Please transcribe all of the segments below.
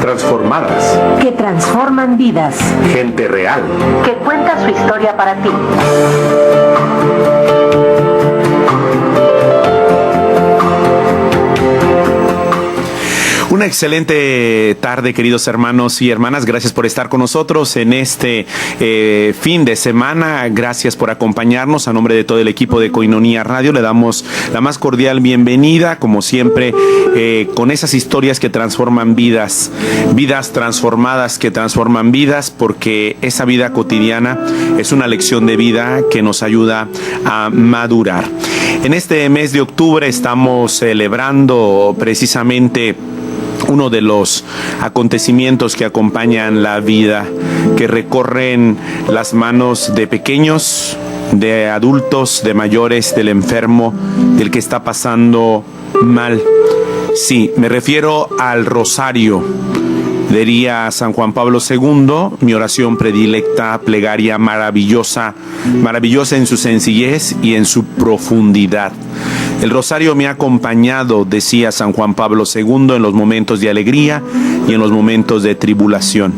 transformadas, que transforman vidas, gente real, que cuenta su historia para ti. Una excelente tarde, queridos hermanos y hermanas. Gracias por estar con nosotros en este fin de semana. Gracias por acompañarnos. A nombre de todo el equipo de Koinonia Radio le damos la más cordial bienvenida, como siempre, con esas historias que transforman vidas, vidas transformadas que transforman vidas, porque esa vida cotidiana es una lección de vida que nos ayuda a madurar. En este mes de octubre estamos celebrando precisamente uno de los acontecimientos que acompañan la vida, que recorren las manos de pequeños, de adultos, de mayores, del enfermo, del que está pasando mal. Sí, me refiero al rosario. Diría San Juan Pablo II, mi oración predilecta, plegaria maravillosa, maravillosa en su sencillez y en su profundidad. El rosario me ha acompañado, decía San Juan Pablo II, en los momentos de alegría y en los momentos de tribulación.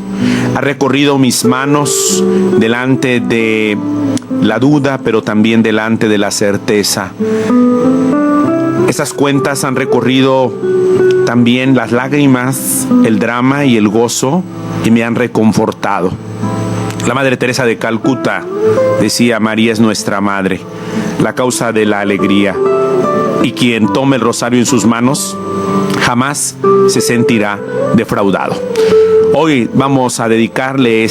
Ha recorrido mis manos delante de la duda, pero también delante de la certeza. Esas cuentas han recorrido también las lágrimas, el drama y el gozo, y me han reconfortado. La Madre Teresa de Calcuta decía: María es nuestra Madre, la causa de la alegría. Y quien tome el rosario en sus manos jamás se sentirá defraudado. Hoy vamos a dedicarle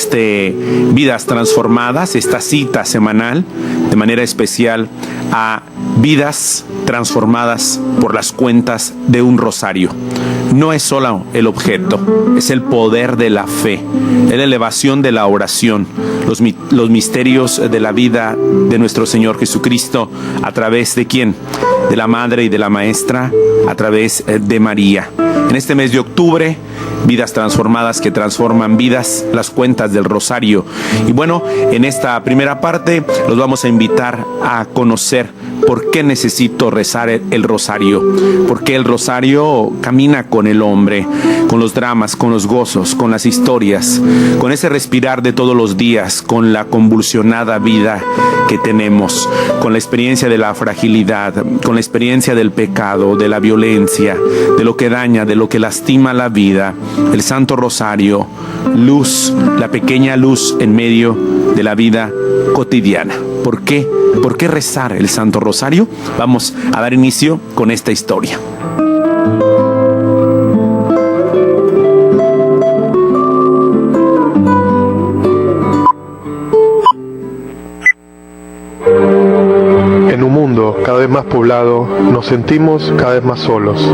Vidas Transformadas, esta cita semanal, de manera especial a vidas transformadas por las cuentas de un rosario. No es solo el objeto, es el poder de la fe, es la elevación de la oración, los misterios de la vida de nuestro Señor Jesucristo, a través de ¿quién? De la Madre y de la Maestra, a través de María. En este mes de octubre, vidas transformadas que transforman vidas, las cuentas del rosario. Y bueno, en esta primera parte los vamos a invitar a conocer por qué necesito rezar el rosario, por qué el rosario camina con el hombre, con los dramas, con los gozos, con las historias, con ese respirar de todos los días, con la convulsionada vida que tenemos, con la experiencia de la fragilidad, con la experiencia del pecado, de la violencia, de lo que daña, de lo que lastima la vida. El Santo Rosario, luz, la pequeña luz en medio de la vida cotidiana. ¿Por qué? ¿Por qué rezar el Santo Rosario? Vamos a dar inicio con esta historia. En un mundo cada vez más poblado, nos sentimos cada vez más solos.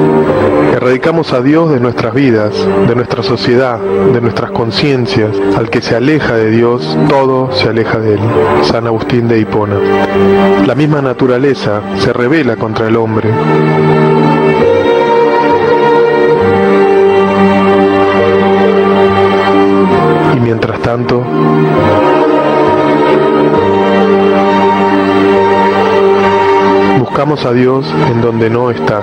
Erradicamos a Dios de nuestras vidas, de nuestra sociedad, de nuestras conciencias. Al que se aleja de Dios, todo se aleja de él. San Agustín de Hipona. La misma naturaleza se rebela contra el hombre. Y mientras tanto, buscamos a Dios en donde no está.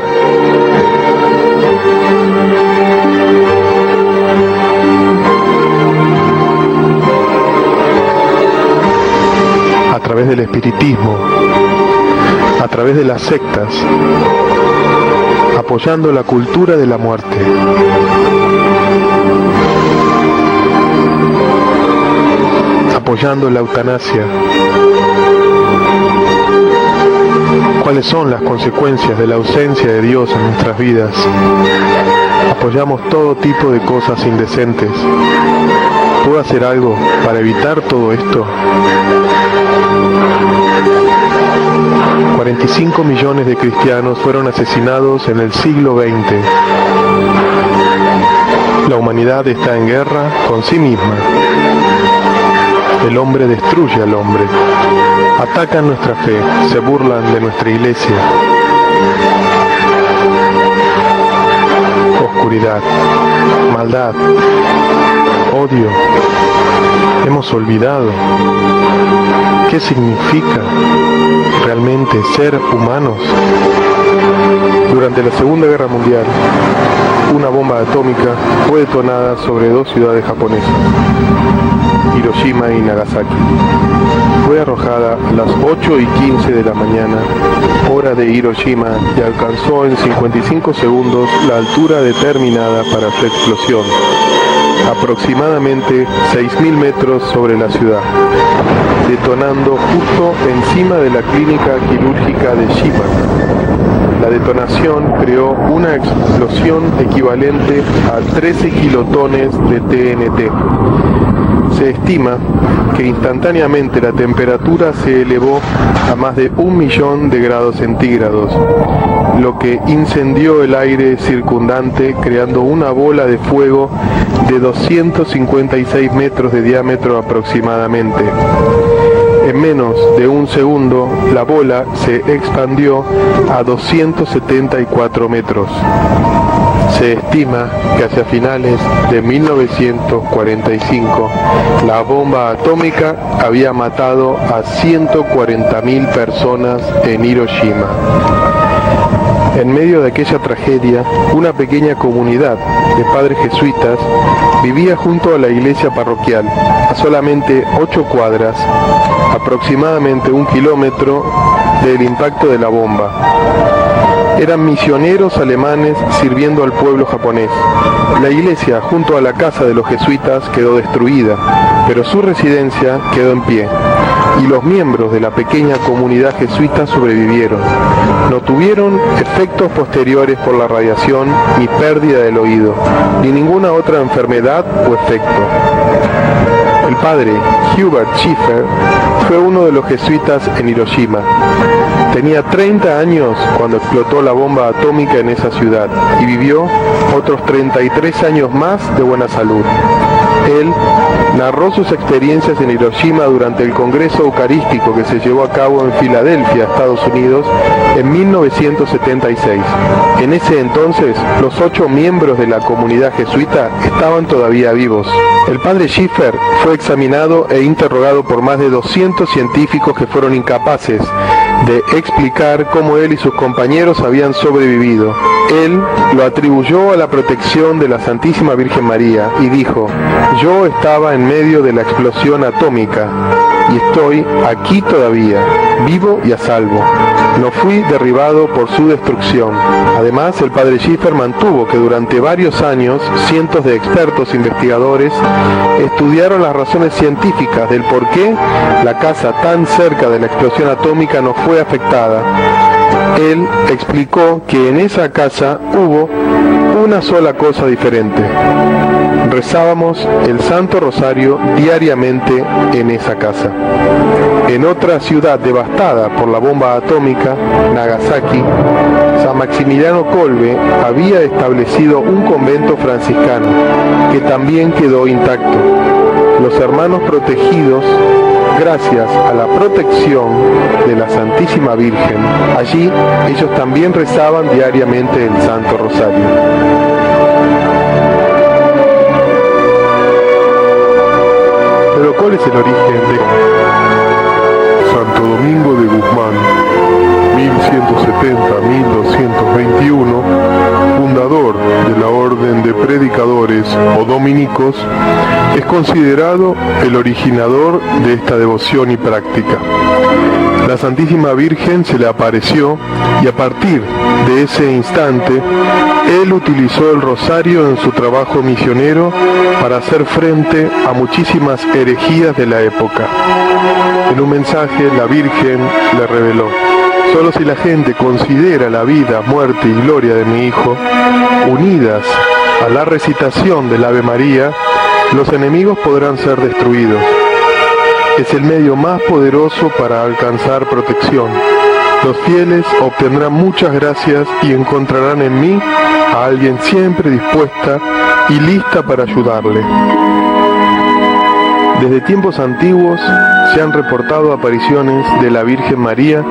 A través del espiritismo, a través de las sectas, apoyando la cultura de la muerte. Apoyando la eutanasia. ¿Cuáles son las consecuencias de la ausencia de Dios en nuestras vidas? Apoyamos todo tipo de cosas indecentes. ¿Puedo hacer algo para evitar todo esto? 45 millones de cristianos fueron asesinados en el siglo XX. La humanidad está en guerra con sí misma. El hombre destruye al hombre. Atacan nuestra fe, se burlan de nuestra iglesia. Oscuridad, maldad, odio. Hemos olvidado qué significa realmente ser humanos. Durante la Segunda Guerra Mundial, una bomba atómica fue detonada sobre dos ciudades japonesas, Hiroshima y Nagasaki. Fue arrojada a las 8:15 de la mañana, hora de Hiroshima, y alcanzó en 55 segundos la altura determinada para su explosión, aproximadamente 6.000 metros sobre la ciudad, detonando justo encima de la clínica quirúrgica de Shiba. La detonación creó una explosión equivalente a 13 kilotones de TNT. Se estima que instantáneamente la temperatura se elevó a más de 1.000.000 de grados centígrados, lo que incendió el aire circundante, creando una bola de fuego de 256 metros de diámetro aproximadamente. En menos de un segundo, la bola se expandió a 274 metros. Se estima que hacia finales de 1945, la bomba atómica había matado a 140.000 personas en Hiroshima. En medio de aquella tragedia, una pequeña comunidad de padres jesuitas vivía junto a la iglesia parroquial, a solamente 8 cuadras, aproximadamente 1 kilómetro del impacto de la bomba. Eran misioneros alemanes sirviendo al pueblo japonés. La iglesia junto a la casa de los jesuitas quedó destruida, pero su residencia quedó en pie, y los miembros de la pequeña comunidad jesuita sobrevivieron. No tuvieron efectos posteriores por la radiación, ni pérdida del oído, ni ninguna otra enfermedad o efecto. El padre Hubert Schiffer fue uno de los jesuitas en Hiroshima. Tenía 30 años cuando explotó la bomba atómica en esa ciudad y vivió otros 33 años más de buena salud. Él narró sus experiencias en Hiroshima durante el Congreso Eucarístico que se llevó a cabo en Filadelfia, Estados Unidos, en 1976. En ese entonces, los 8 miembros de la comunidad jesuita estaban todavía vivos. El padre Schiffer fue examinado e interrogado por más de 200 científicos que fueron incapaces de explicar cómo él y sus compañeros habían sobrevivido. Él lo atribuyó a la protección de la Santísima Virgen María y dijo: yo estaba en medio de la explosión atómica y estoy aquí todavía, vivo y a salvo. No fui derribado por su destrucción. Además, el padre Schiffer mantuvo que durante varios años cientos de expertos investigadores estudiaron las razones científicas del por qué la casa tan cerca de la explosión atómica no fue afectada. Él explicó que en esa casa hubo una sola cosa diferente. Rezábamos el Santo Rosario diariamente en esa casa. En otra ciudad devastada por la bomba atómica, Nagasaki, San Maximiliano Kolbe había establecido un convento franciscano que también quedó intacto. Los hermanos protegidos, gracias a la protección de la Santísima Virgen, allí ellos también rezaban diariamente el Santo Rosario. Pero ¿cuál es el origen de Santo Domingo de Guzmán, 1170-1221, fundador de la Orden de Predicadores o Dominicos? Es considerado el originador de esta devoción y práctica. La Santísima Virgen se le apareció y a partir de ese instante, él utilizó el rosario en su trabajo misionero para hacer frente a muchísimas herejías de la época. En un mensaje, la Virgen le reveló: solo si la gente considera la vida, muerte y gloria de mi Hijo, unidas a la recitación del Ave María, los enemigos podrán ser destruidos. Es el medio más poderoso para alcanzar protección. Los fieles obtendrán muchas gracias y encontrarán en mí a alguien siempre dispuesta y lista para ayudarle. Desde tiempos antiguos se han reportado apariciones de la Virgen María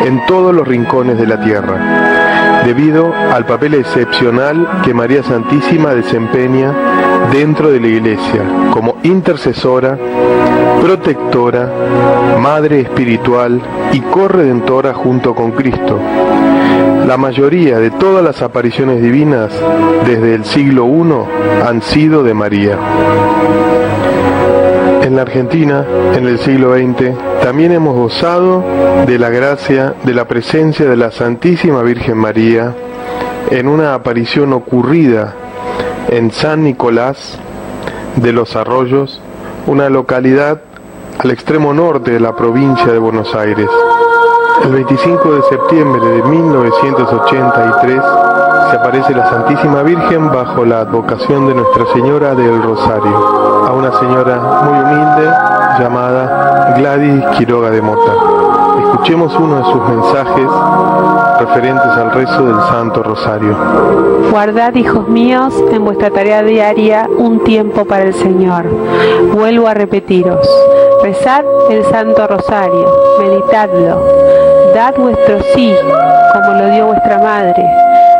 en todos los rincones de la tierra, debido al papel excepcional que María Santísima desempeña dentro de la Iglesia como intercesora, protectora, madre espiritual y corredentora junto con Cristo. La mayoría de todas las apariciones divinas desde el siglo I han sido de María. En la Argentina, en el siglo XX, también hemos gozado de la gracia de la presencia de la Santísima Virgen María en una aparición ocurrida en San Nicolás de los Arroyos, una localidad al extremo norte de la provincia de Buenos Aires. El 25 de septiembre de 1983 se aparece la Santísima Virgen bajo la advocación de Nuestra Señora del Rosario, a una señora muy humilde llamada Gladys Quiroga de Mota. Escuchemos uno de sus mensajes referentes al rezo del Santo Rosario. Guardad, hijos míos, en vuestra tarea diaria un tiempo para el Señor. Vuelvo a repetiros, rezad el Santo Rosario, meditadlo, dad vuestro sí, como lo dio vuestra Madre,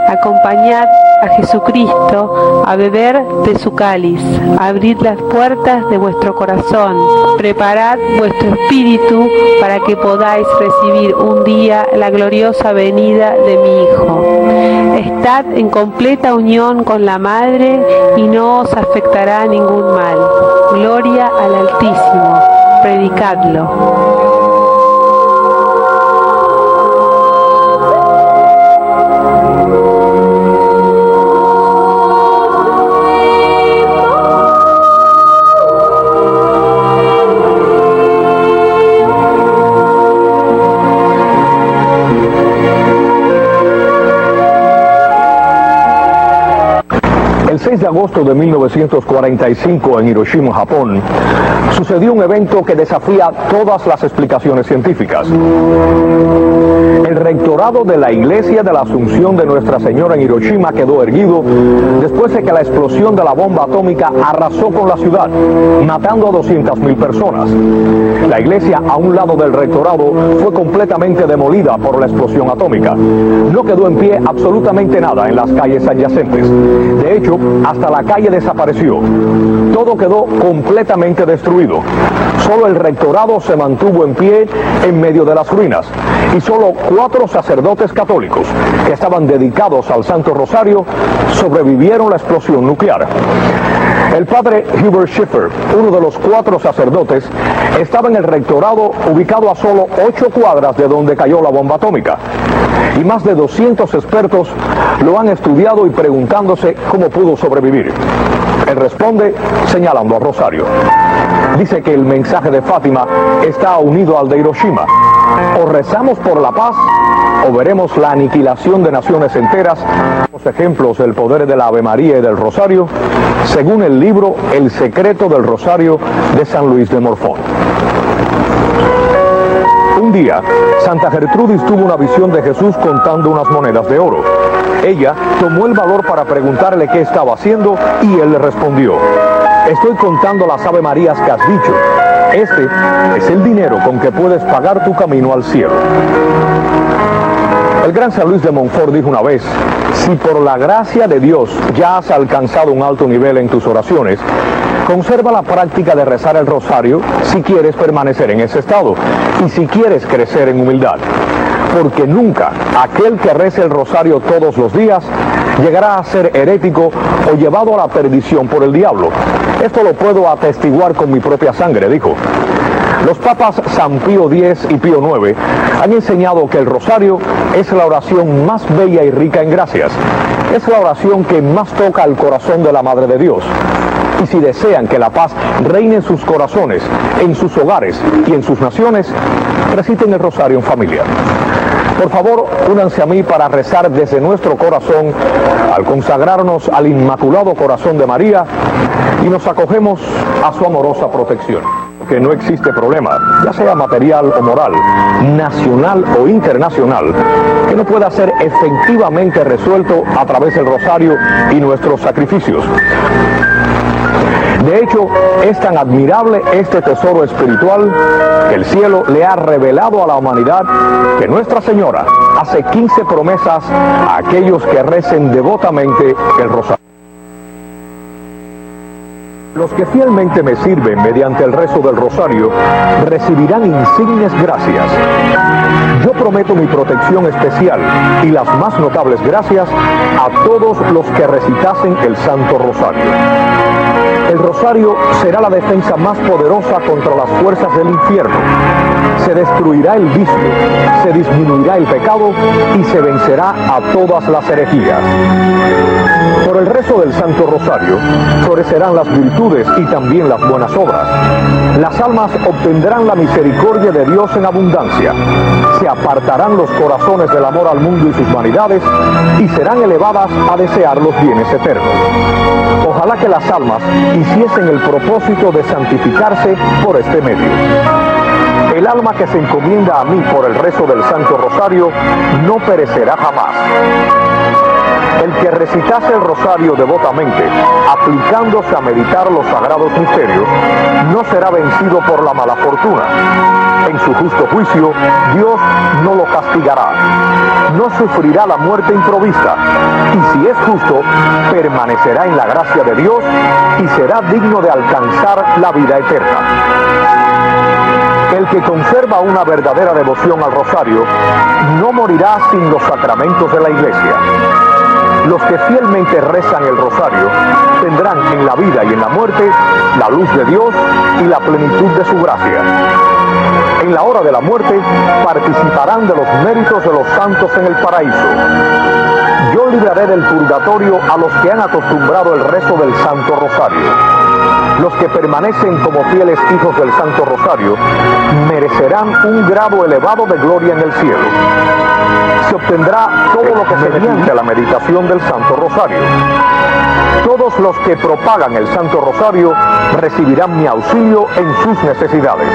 acompañad a Jesucristo a beber de su cáliz, abrid las puertas de vuestro corazón, preparad vuestro espíritu para que podáis recibir un día la gloriosa venida de mi Hijo. Estad en completa unión con la Madre y no os afectará ningún mal. Gloria al Altísimo, predicadlo. El 6 de agosto de 1945 en Hiroshima, Japón, sucedió un evento que desafía todas las explicaciones científicas. El rectorado de la Iglesia de la Asunción de Nuestra Señora en Hiroshima quedó erguido después de que la explosión de la bomba atómica arrasó con la ciudad, matando a 200.000 personas. La iglesia a un lado del rectorado fue completamente demolida por la explosión atómica. No quedó en pie absolutamente nada en las calles adyacentes. De hecho, hasta la calle desapareció. Todo quedó completamente destruido. Solo el rectorado se mantuvo en pie en medio de las ruinas y solo 4 sacerdotes católicos que estaban dedicados al Santo Rosario sobrevivieron la explosión nuclear. El padre Hubert Schiffer, uno de los 4 sacerdotes, estaba en el rectorado ubicado a solo 8 cuadras de donde cayó la bomba atómica. Y más de 200 expertos lo han estudiado y preguntándose cómo pudo sobrevivir. Él responde señalando a Rosario. Dice que el mensaje de Fátima está unido al de Hiroshima. O rezamos por la paz o veremos la aniquilación de naciones enteras. Los ejemplos del poder de la Ave María y del Rosario, según el libro El secreto del Rosario de San Luis de Morfón. Un día, Santa Gertrudis tuvo una visión de Jesús contando unas monedas de oro. Ella tomó el valor para preguntarle qué estaba haciendo y él le respondió: estoy contando las Ave Marías que has dicho. Este es el dinero con que puedes pagar tu camino al cielo. El gran San Luis de Montfort dijo una vez: si por la gracia de Dios ya has alcanzado un alto nivel en tus oraciones, conserva la práctica de rezar el rosario si quieres permanecer en ese estado y si quieres crecer en humildad. Porque nunca aquel que rece el rosario todos los días llegará a ser herético o llevado a la perdición por el diablo. Esto lo puedo atestiguar con mi propia sangre, dijo. Los papas San Pío X y Pío IX han enseñado que el rosario es la oración más bella y rica en gracias. Es la oración que más toca al corazón de la Madre de Dios. Y si desean que la paz reine en sus corazones, en sus hogares y en sus naciones, reciten el rosario en familia. Por favor, únanse a mí para rezar desde nuestro corazón al consagrarnos al Inmaculado Corazón de María y nos acogemos a su amorosa protección. Que no existe problema, ya sea material o moral, nacional o internacional, que no pueda ser efectivamente resuelto a través del rosario y nuestros sacrificios. De hecho, es tan admirable este tesoro espiritual que el cielo le ha revelado a la humanidad que Nuestra Señora hace 15 promesas a aquellos que recen devotamente el rosario. Los que fielmente me sirven mediante el rezo del rosario recibirán insignes gracias. Yo prometo mi protección especial y las más notables gracias a todos los que recitasen el Santo Rosario. El rosario será la defensa más poderosa contra las fuerzas del infierno. Se destruirá el vicio, se disminuirá el pecado y se vencerá a todas las herejías. Por el rezo del Santo Rosario florecerán las virtudes y también las buenas obras. Las almas obtendrán la misericordia de Dios en abundancia. Se apartarán los corazones del amor al mundo y sus vanidades y serán elevadas a desear los bienes eternos. Ojalá que las almas hiciesen el propósito de santificarse por este medio. El alma que se encomienda a mí por el rezo del Santo Rosario no perecerá jamás. El que recitase el rosario devotamente, aplicándose a meditar los sagrados misterios, no será vencido por la mala fortuna. En su justo juicio, Dios no lo castigará. No sufrirá la muerte improvista, y si es justo, permanecerá en la gracia de Dios y será digno de alcanzar la vida eterna. El que conserva una verdadera devoción al rosario no morirá sin los sacramentos de la Iglesia. Los que fielmente rezan el rosario tendrán en la vida y en la muerte la luz de Dios y la plenitud de su gracia. En la hora de la muerte participarán de los méritos de los santos en el paraíso. Yo libraré del purgatorio a los que han acostumbrado el rezo del Santo Rosario. Los que permanecen como fieles hijos del Santo Rosario merecerán un grado elevado de gloria en el cielo. Se obtendrá todo lo que se mediante la meditación del Santo Rosario. Todos los que propagan el Santo Rosario recibirán mi auxilio en sus necesidades.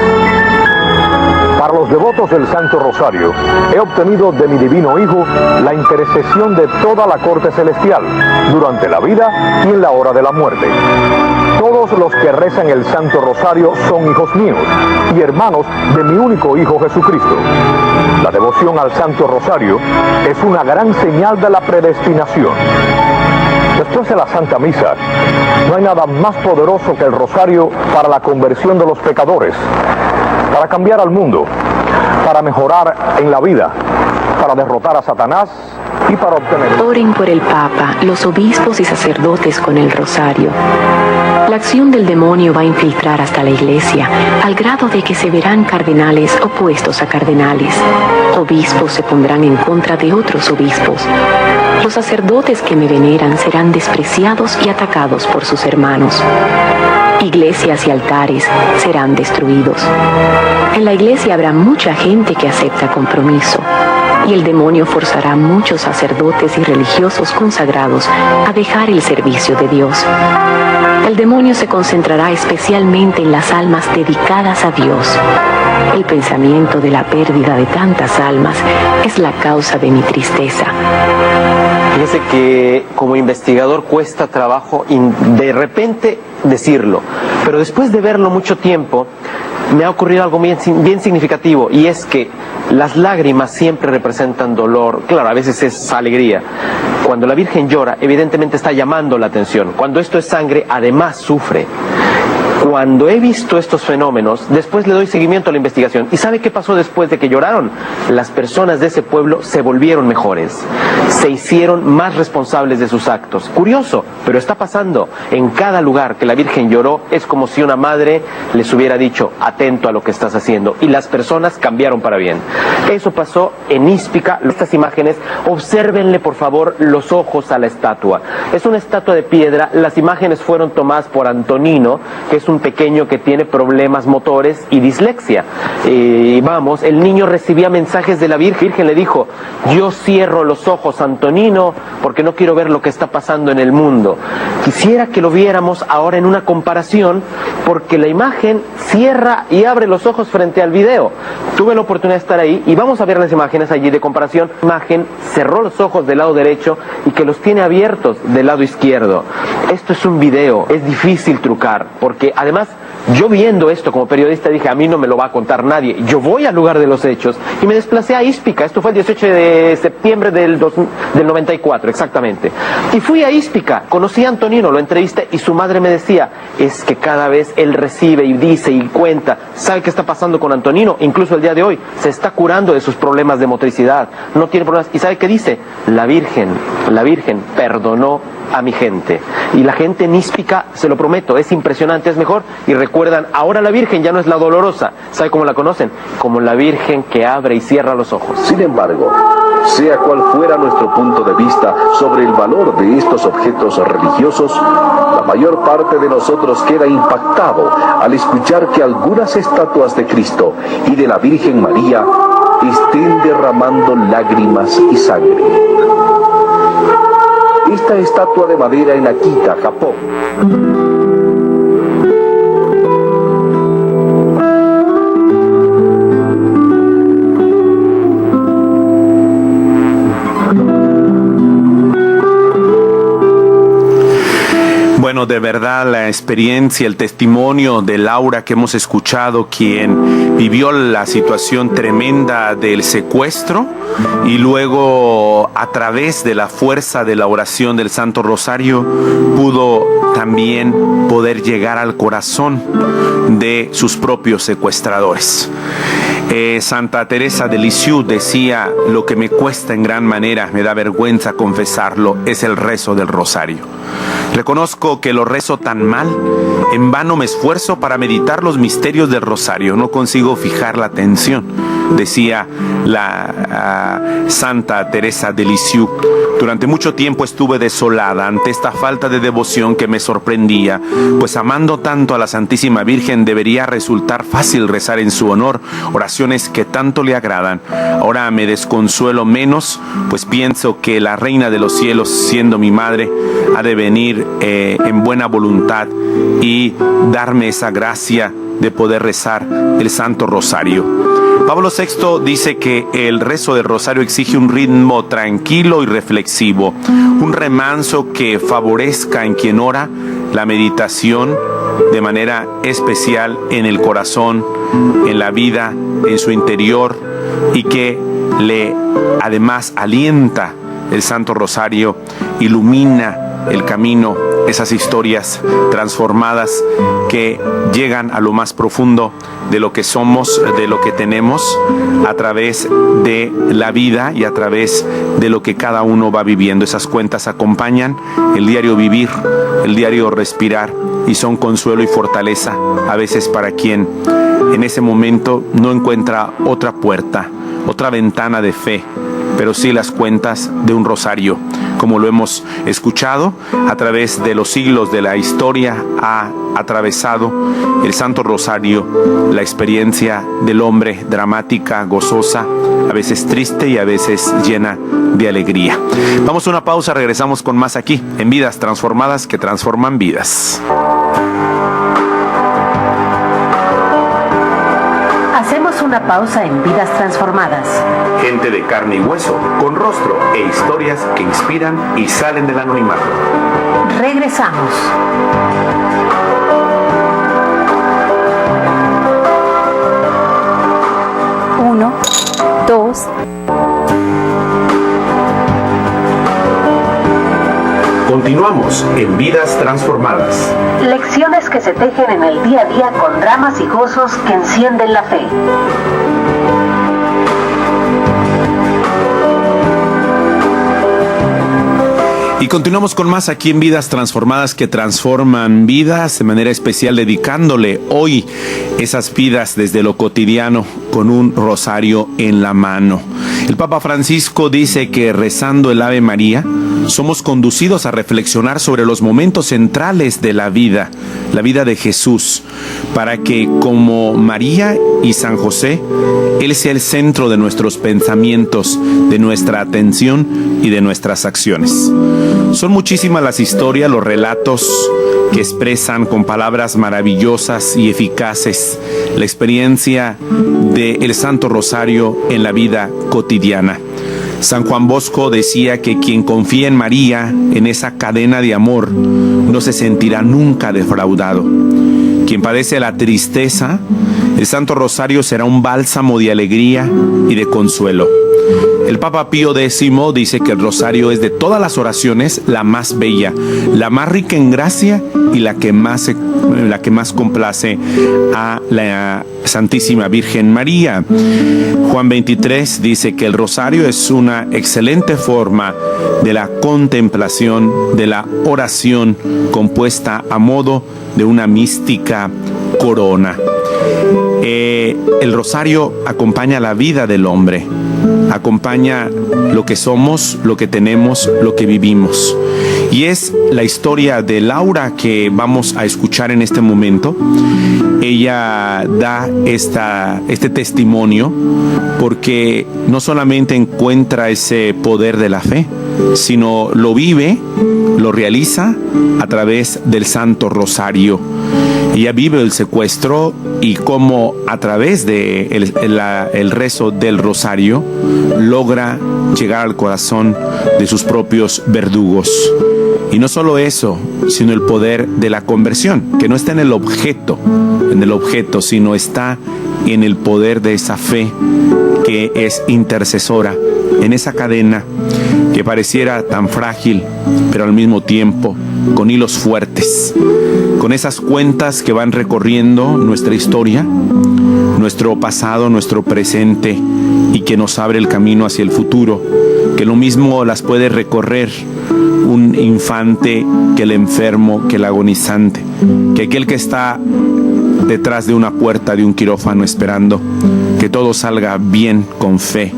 Para los devotos del Santo Rosario, he obtenido de mi divino Hijo la intercesión de toda la corte celestial, durante la vida y en la hora de la muerte. Todos los que rezan el Santo Rosario son hijos míos y hermanos de mi único Hijo Jesucristo. La devoción al Santo Rosario es una gran señal de la predestinación. Después de la Santa Misa, no hay nada más poderoso que el rosario para la conversión de los pecadores, para cambiar al mundo, para mejorar en la vida, para derrotar a Satanás y para obtener... Oren por el Papa, los obispos y sacerdotes con el rosario. La acción del demonio va a infiltrar hasta la Iglesia, al grado de que se verán cardenales opuestos a cardenales. Obispos se pondrán en contra de otros obispos. Los sacerdotes que me veneran serán despreciados y atacados por sus hermanos. Iglesias y altares serán destruidos. En la iglesia habrá mucha gente que acepta compromiso, y el demonio forzará a muchos sacerdotes y religiosos consagrados a dejar el servicio de Dios. El demonio se concentrará especialmente en las almas dedicadas a Dios. El pensamiento de la pérdida de tantas almas es la causa de mi tristeza. Fíjese que como investigador cuesta trabajo de repente decirlo, pero después de verlo mucho tiempo me ha ocurrido algo bien significativo, y es que las lágrimas siempre representan dolor. Claro, a veces es alegría. Cuando la Virgen llora, evidentemente está llamando la atención. Cuando esto es sangre, además sufre. Cuando he visto estos fenómenos, después le doy seguimiento a la investigación. ¿Y sabe qué pasó después de que lloraron? Las personas de ese pueblo se volvieron mejores, se hicieron más responsables de sus actos. Curioso, pero está pasando. En cada lugar que la Virgen lloró, es como si una madre les hubiera dicho, atento a lo que estás haciendo. Y las personas cambiaron para bien. Eso pasó en Íspica. Estas imágenes, obsérvenle por favor los ojos a la estatua. Es una estatua de piedra. Las imágenes fueron tomadas por Antonino, que es un pequeño que tiene problemas motores y dislexia. El niño recibía mensajes de la Virgen. Le dijo, yo cierro los ojos, Antonino, porque no quiero ver lo que está pasando en el mundo. Quisiera que lo viéramos ahora en una comparación porque la imagen cierra y abre los ojos frente al video. Tuve la oportunidad de estar ahí y vamos a ver las imágenes allí de comparación. La imagen cerró los ojos del lado derecho y que los tiene abiertos del lado izquierdo. Esto es un video, es difícil trucar, porque además yo viendo esto como periodista dije, a mí no me lo va a contar nadie. Yo voy al lugar de los hechos y me desplacé a Ispica. Esto fue el 18 de septiembre del 94, exactamente. Y fui a Ispica, conocí a Antonino, lo entrevisté y su madre me decía, es que cada vez él recibe y dice y cuenta. ¿Sabe qué está pasando con Antonino? Incluso el día de hoy se está curando de sus problemas de motricidad. No tiene problemas. ¿Y sabe qué dice? La Virgen perdonó a mi gente. Y la gente en Ispica, se lo prometo, es impresionante, es mejor. Y recuerdan, ahora la Virgen ya no es la dolorosa. ¿Sabe cómo la conocen? Como la Virgen que abre y cierra los ojos. Sin embargo, sea cual fuera nuestro punto de vista sobre el valor de estos objetos religiosos, la mayor parte de nosotros queda impactado al escuchar que algunas estatuas de Cristo y de la Virgen María estén derramando lágrimas y sangre. Esta estatua de madera en Akita, Japón. Bueno, de verdad la experiencia, el testimonio de Laura que hemos escuchado, quien vivió la situación tremenda del secuestro y luego a través de la fuerza de la oración del Santo Rosario pudo también poder llegar al corazón de sus propios secuestradores. Santa Teresa de Lisieux decía, lo que me cuesta en gran manera, me da vergüenza confesarlo, es el rezo del rosario. Reconozco que lo rezo tan mal, en vano me esfuerzo para meditar los misterios del rosario, no consigo fijar la atención, decía la Santa Teresa de Lisieux. Durante mucho tiempo estuve desolada ante esta falta de devoción que me sorprendía, pues amando tanto a la Santísima Virgen debería resultar fácil rezar en su honor oraciones que tanto le agradan. Ahora me desconsuelo menos, pues pienso que la Reina de los Cielos, siendo mi madre, ha de venir en buena voluntad y darme esa gracia de poder rezar el Santo Rosario. Pablo VI dice que el rezo del rosario exige un ritmo tranquilo y reflexivo, un remanso que favorezca en quien ora la meditación de manera especial en el corazón, en la vida, en su interior, y que le además alienta el Santo Rosario, ilumina el camino, esas historias transformadas que llegan a lo más profundo de lo que somos, de lo que tenemos, a través de la vida y a través de lo que cada uno va viviendo. Esas cuentas acompañan el diario vivir, el diario respirar, y son consuelo y fortaleza a veces para quien en ese momento no encuentra otra puerta, otra ventana de fe, pero sí las cuentas de un rosario. Como lo hemos escuchado, a través de los siglos de la historia ha atravesado el Santo Rosario la experiencia del hombre, dramática, gozosa, a veces triste y a veces llena de alegría. Vamos a una pausa, regresamos con más aquí en Vidas Transformadas que transforman vidas. Hacemos una pausa en Vidas Transformadas. Gente de carne y hueso, con rostro e historias que inspiran y salen del anonimato. Regresamos. Uno, dos. Continuamos en Vidas Transformadas. Lecciones que se tejen en el día a día con dramas y gozos que encienden la fe. Y continuamos con más aquí en Vidas Transformadas que transforman vidas, de manera especial dedicándole hoy esas vidas desde lo cotidiano con un rosario en la mano. El Papa Francisco dice que rezando el Ave María somos conducidos a reflexionar sobre los momentos centrales de la vida de Jesús, para que como María y San José, Él sea el centro de nuestros pensamientos, de nuestra atención y de nuestras acciones. Son muchísimas las historias, los relatos que expresan con palabras maravillosas y eficaces la experiencia del Santo Rosario en la vida cotidiana. San Juan Bosco decía que quien confía en María, en esa cadena de amor, no se sentirá nunca defraudado. Quien padece la tristeza, el Santo Rosario será un bálsamo de alegría y de consuelo. El Papa Pío X dice que el rosario es de todas las oraciones la más bella, la más rica en gracia y la que más complace a la Santísima Virgen María. Juan 23 dice que el rosario es una excelente forma de la contemplación, de la oración compuesta a modo de una mística corona. El rosario acompaña la vida del hombre, acompaña lo que somos, lo que tenemos, lo que vivimos. Y es la historia de Laura que vamos a escuchar en este momento. Ella da este testimonio porque no solamente encuentra ese poder de la fe, sino lo vive, lo realiza a través del Santo Rosario. Ella vive el secuestro y cómo a través de el rezo del rosario logra llegar al corazón de sus propios verdugos. Y no solo eso, sino el poder de la conversión, que no está en el objeto, sino está en el poder de esa fe que es intercesora, en esa cadena que pareciera tan frágil, pero al mismo tiempo con hilos fuertes, con esas cuentas que van recorriendo nuestra historia, nuestro pasado, nuestro presente, y que nos abre el camino hacia el futuro, que lo mismo las puede recorrer un infante que el enfermo, que el agonizante, que aquel que está detrás de una puerta de un quirófano esperando que todo salga bien con fe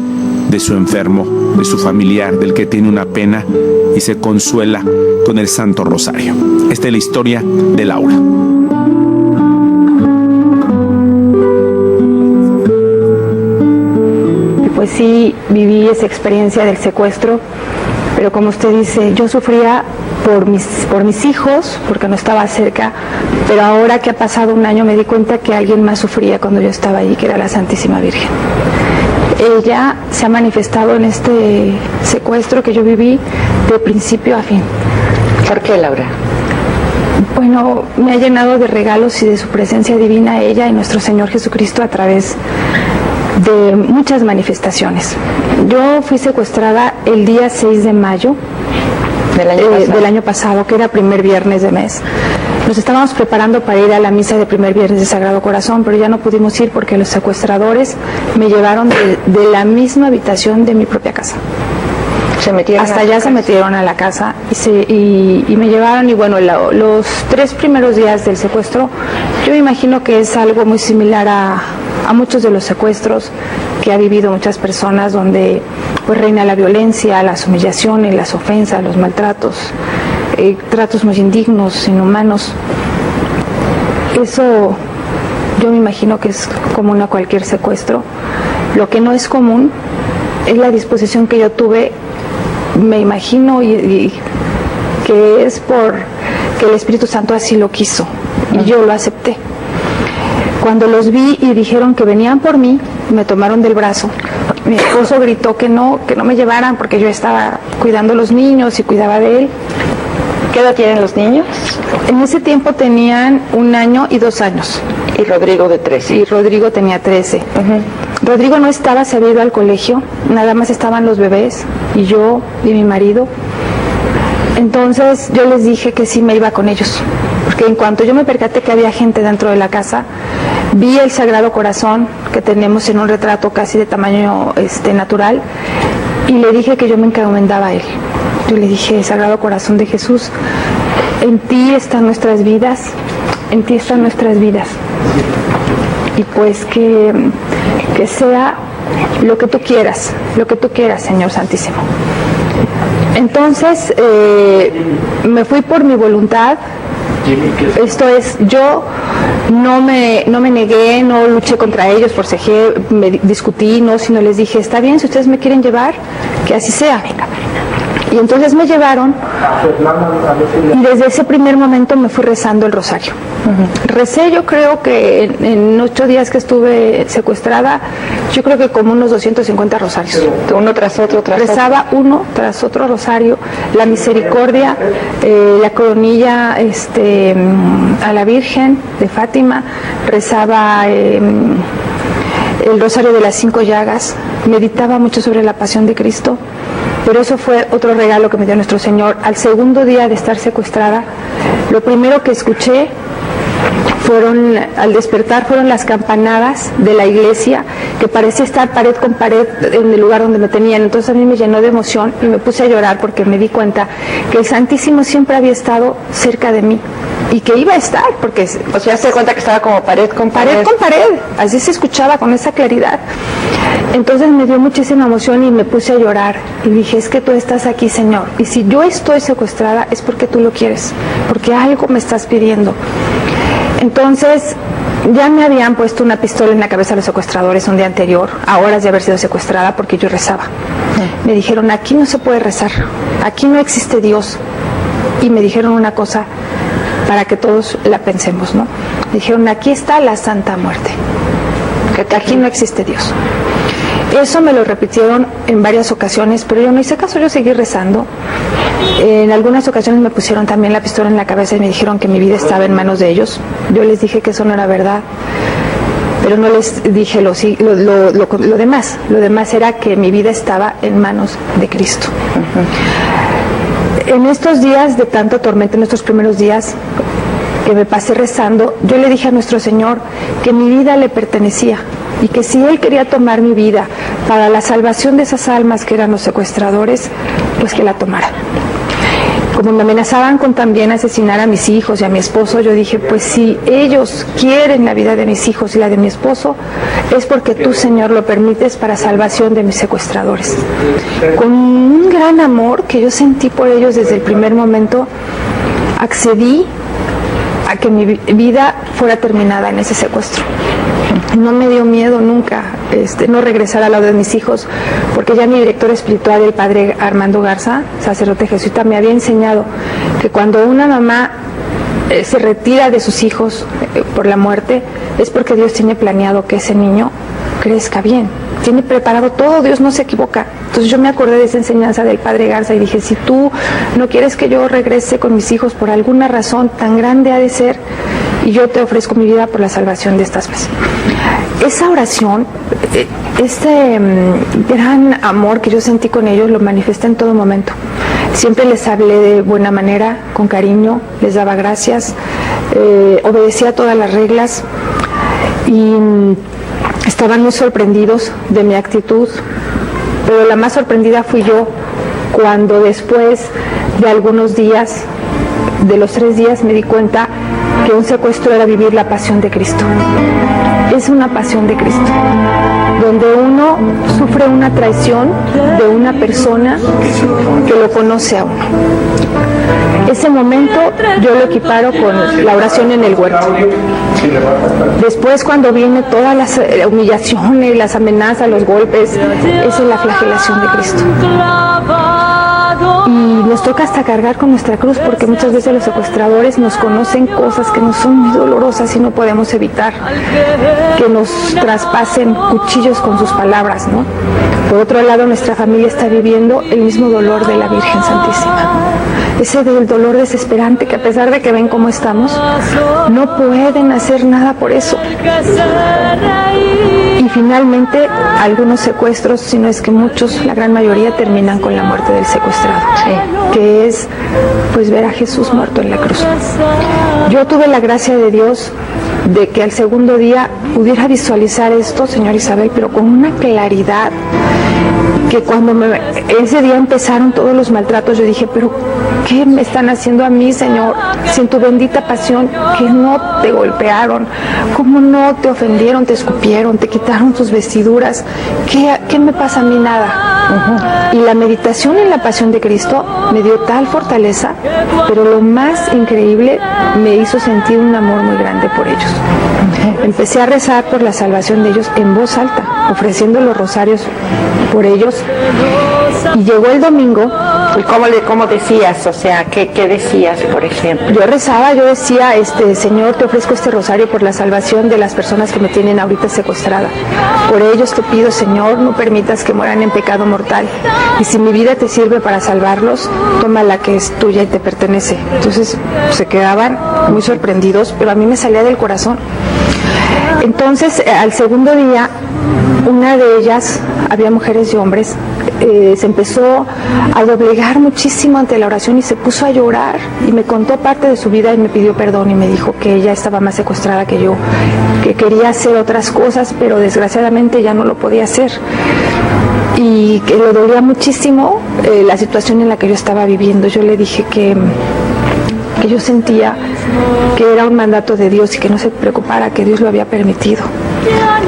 de su enfermo, de su familiar, del que tiene una pena y se consuela con el Santo Rosario. Esta es la historia de Laura. Pues sí, viví esa experiencia del secuestro, pero como usted dice, yo sufría por mis hijos, porque no estaba cerca, pero ahora que ha pasado un año me di cuenta que alguien más sufría cuando yo estaba allí, que era la Santísima Virgen. Ella se ha manifestado en este secuestro que yo viví de principio a fin. ¿Por qué, Laura? Bueno, me ha llenado de regalos y de su presencia divina ella y nuestro Señor Jesucristo a través de muchas manifestaciones. Yo fui secuestrada el día 6 de mayo del año pasado, que era primer viernes de mes. Nos estábamos preparando para ir a la misa de primer viernes de Sagrado Corazón, pero ya no pudimos ir porque los secuestradores me llevaron de la misma habitación de mi propia casa. Se metieron a la casa y me llevaron, y bueno, los 3 primeros días del secuestro, yo me imagino que es algo muy similar a muchos de los secuestros que ha vivido muchas personas, donde pues reina la violencia, las humillaciones, las ofensas, los maltratos, tratos muy indignos, inhumanos. Eso yo me imagino que es común a cualquier secuestro. Lo que no es común es la disposición que yo tuve, me imagino, y que es por que el Espíritu Santo así lo quiso y yo lo acepté. Cuando los vi y dijeron que venían por mí, me tomaron del brazo. Mi esposo gritó que no me llevaran porque yo estaba cuidando a los niños y cuidaba de él. ¿Qué edad tienen los niños? En ese tiempo tenían 1 año y 2 años. ¿Y Rodrigo de 13? Y Rodrigo tenía 13. Rodrigo no estaba, se había ido al colegio, nada más estaban los bebés y yo y mi marido. Entonces yo les dije que sí me iba con ellos, porque en cuanto yo me percaté que había gente dentro de la casa, vi el Sagrado Corazón que tenemos en un retrato casi de tamaño natural, y le dije que yo me encomendaba a él. Yo le dije: Sagrado Corazón de Jesús, en ti están nuestras vidas, en ti están nuestras vidas, y pues que sea lo que tú quieras, Señor Santísimo. Entonces me fui por mi voluntad. Esto es, yo no me negué, no luché contra ellos, forcejé, me discutí, no, sino les dije: está bien, si ustedes me quieren llevar, que así sea. Y entonces me llevaron y desde ese primer momento me fui rezando el rosario. Recé, yo creo que en 8 días que estuve secuestrada, yo creo que como unos 250 rosarios. Uno tras otro, Rezaba uno tras otro rosario, la misericordia, la coronilla a la Virgen de Fátima, rezaba el rosario de las 5 llagas, meditaba mucho sobre la pasión de Cristo. Pero eso fue otro regalo que me dio nuestro Señor. Al segundo día de estar secuestrada, lo primero que escuché al despertar fueron las campanadas de la iglesia, que parecía estar pared con pared en el lugar donde me tenían. Entonces a mí me llenó de emoción y me puse a llorar porque me di cuenta que el Santísimo siempre había estado cerca de mí y que iba a estar, porque O sea, se cuenta que estaba como pared con pared. Pared con pared, así se escuchaba con esa claridad. Entonces me dio muchísima emoción y me puse a llorar y dije, es que tú estás aquí, Señor, y si yo estoy secuestrada es porque tú lo quieres, porque algo me estás pidiendo. Entonces ya me habían puesto una pistola en la cabeza los secuestradores un día anterior, a horas de haber sido secuestrada, porque yo rezaba. Me dijeron, aquí no se puede rezar, aquí no existe Dios. Y me dijeron una cosa para que todos la pensemos, ¿no? Me dijeron, aquí está la Santa Muerte, que aquí no existe Dios. Eso me lo repitieron en varias ocasiones, pero yo no hice caso, yo seguí rezando. En algunas ocasiones me pusieron también la pistola en la cabeza y me dijeron que mi vida estaba en manos de ellos. Yo les dije que eso no era verdad, pero no les dije lo demás. Lo demás era que mi vida estaba en manos de Cristo. En estos días de tanto tormento, en estos primeros días que me pasé rezando, yo le dije a nuestro Señor que mi vida le pertenecía y que si Él quería tomar mi vida para la salvación de esas almas que eran los secuestradores, pues que la tomara. Como me amenazaban con también asesinar a mis hijos y a mi esposo, yo dije, pues si ellos quieren la vida de mis hijos y la de mi esposo, es porque tú, Señor, lo permites para salvación de mis secuestradores. Con un gran amor que yo sentí por ellos desde el primer momento, accedí a que mi vida fuera terminada en ese secuestro. No me dio miedo nunca no regresar al lado de mis hijos, porque ya mi director espiritual, el padre Armando Garza, sacerdote jesuita, me había enseñado que cuando una mamá se retira de sus hijos por la muerte, es porque Dios tiene planeado que ese niño crezca bien, tiene preparado todo, Dios no se equivoca. Entonces yo me acordé de esa enseñanza del padre Garza y dije, si tú no quieres que yo regrese con mis hijos por alguna razón tan grande ha de ser, y yo te ofrezco mi vida por la salvación de estas almas. Esa oración, este gran amor que yo sentí con ellos, lo manifesté en todo momento. Siempre les hablé de buena manera, con cariño, les daba gracias, obedecía todas las reglas y estaban muy sorprendidos de mi actitud, pero la más sorprendida fui yo cuando después de algunos días, de los 3 días, me di cuenta que un secuestro era vivir la pasión de Cristo. Es una pasión de Cristo, donde uno sufre una traición de una persona que lo conoce a uno. Ese momento yo lo equiparo con la oración en el huerto. Después, cuando viene todas las humillaciones, las amenazas, los golpes, esa es la flagelación de Cristo. Y nos toca hasta cargar con nuestra cruz, porque muchas veces los secuestradores nos conocen cosas que nos son muy dolorosas y no podemos evitar que nos traspasen cuchillos con sus palabras, ¿no? Por otro lado, nuestra familia está viviendo el mismo dolor de la Virgen Santísima. Ese del dolor desesperante que, a pesar de que ven cómo estamos, no pueden hacer nada por eso. Y finalmente, algunos secuestros, si no es que muchos, la gran mayoría, terminan con la muerte del secuestrado, que es pues ver a Jesús muerto en la cruz. Yo tuve la gracia de Dios de que al segundo día pudiera visualizar esto, señor Isabel, pero con una claridad que cuando ese día empezaron todos los maltratos, yo dije, pero ¿qué me están haciendo a mí, Señor? Si en tu bendita pasión que no te golpearon, cómo no te ofendieron, te escupieron, te quitaron tus vestiduras, ¿qué me pasa a mí? Nada. Y la meditación en la pasión de Cristo me dio tal fortaleza, pero lo más increíble, me hizo sentir un amor muy grande por ellos. Empecé a rezar por la salvación de ellos en voz alta, ofreciendo los rosarios por ellos. Y llegó el domingo ¿Y cómo decías? O sea, ¿qué decías, por ejemplo? Yo rezaba, yo decía, Señor, te ofrezco este rosario por la salvación de las personas que me tienen ahorita secuestrada. Por ellos te pido, Señor, no permitas que mueran en pecado mortal. Y si mi vida te sirve para salvarlos, toma la que es tuya y te pertenece. Entonces se quedaban muy sorprendidos, pero a mí me salía del corazón. Entonces, al segundo día, una de ellas, había mujeres y hombres, se empezó a doblegar muchísimo ante la oración y se puso a llorar y me contó parte de su vida y me pidió perdón y me dijo que ella estaba más secuestrada que yo, que quería hacer otras cosas, pero desgraciadamente ya no lo podía hacer y que le dolía muchísimo la situación en la que yo estaba viviendo. Yo le dije que yo sentía que era un mandato de Dios y que no se preocupara, que Dios lo había permitido.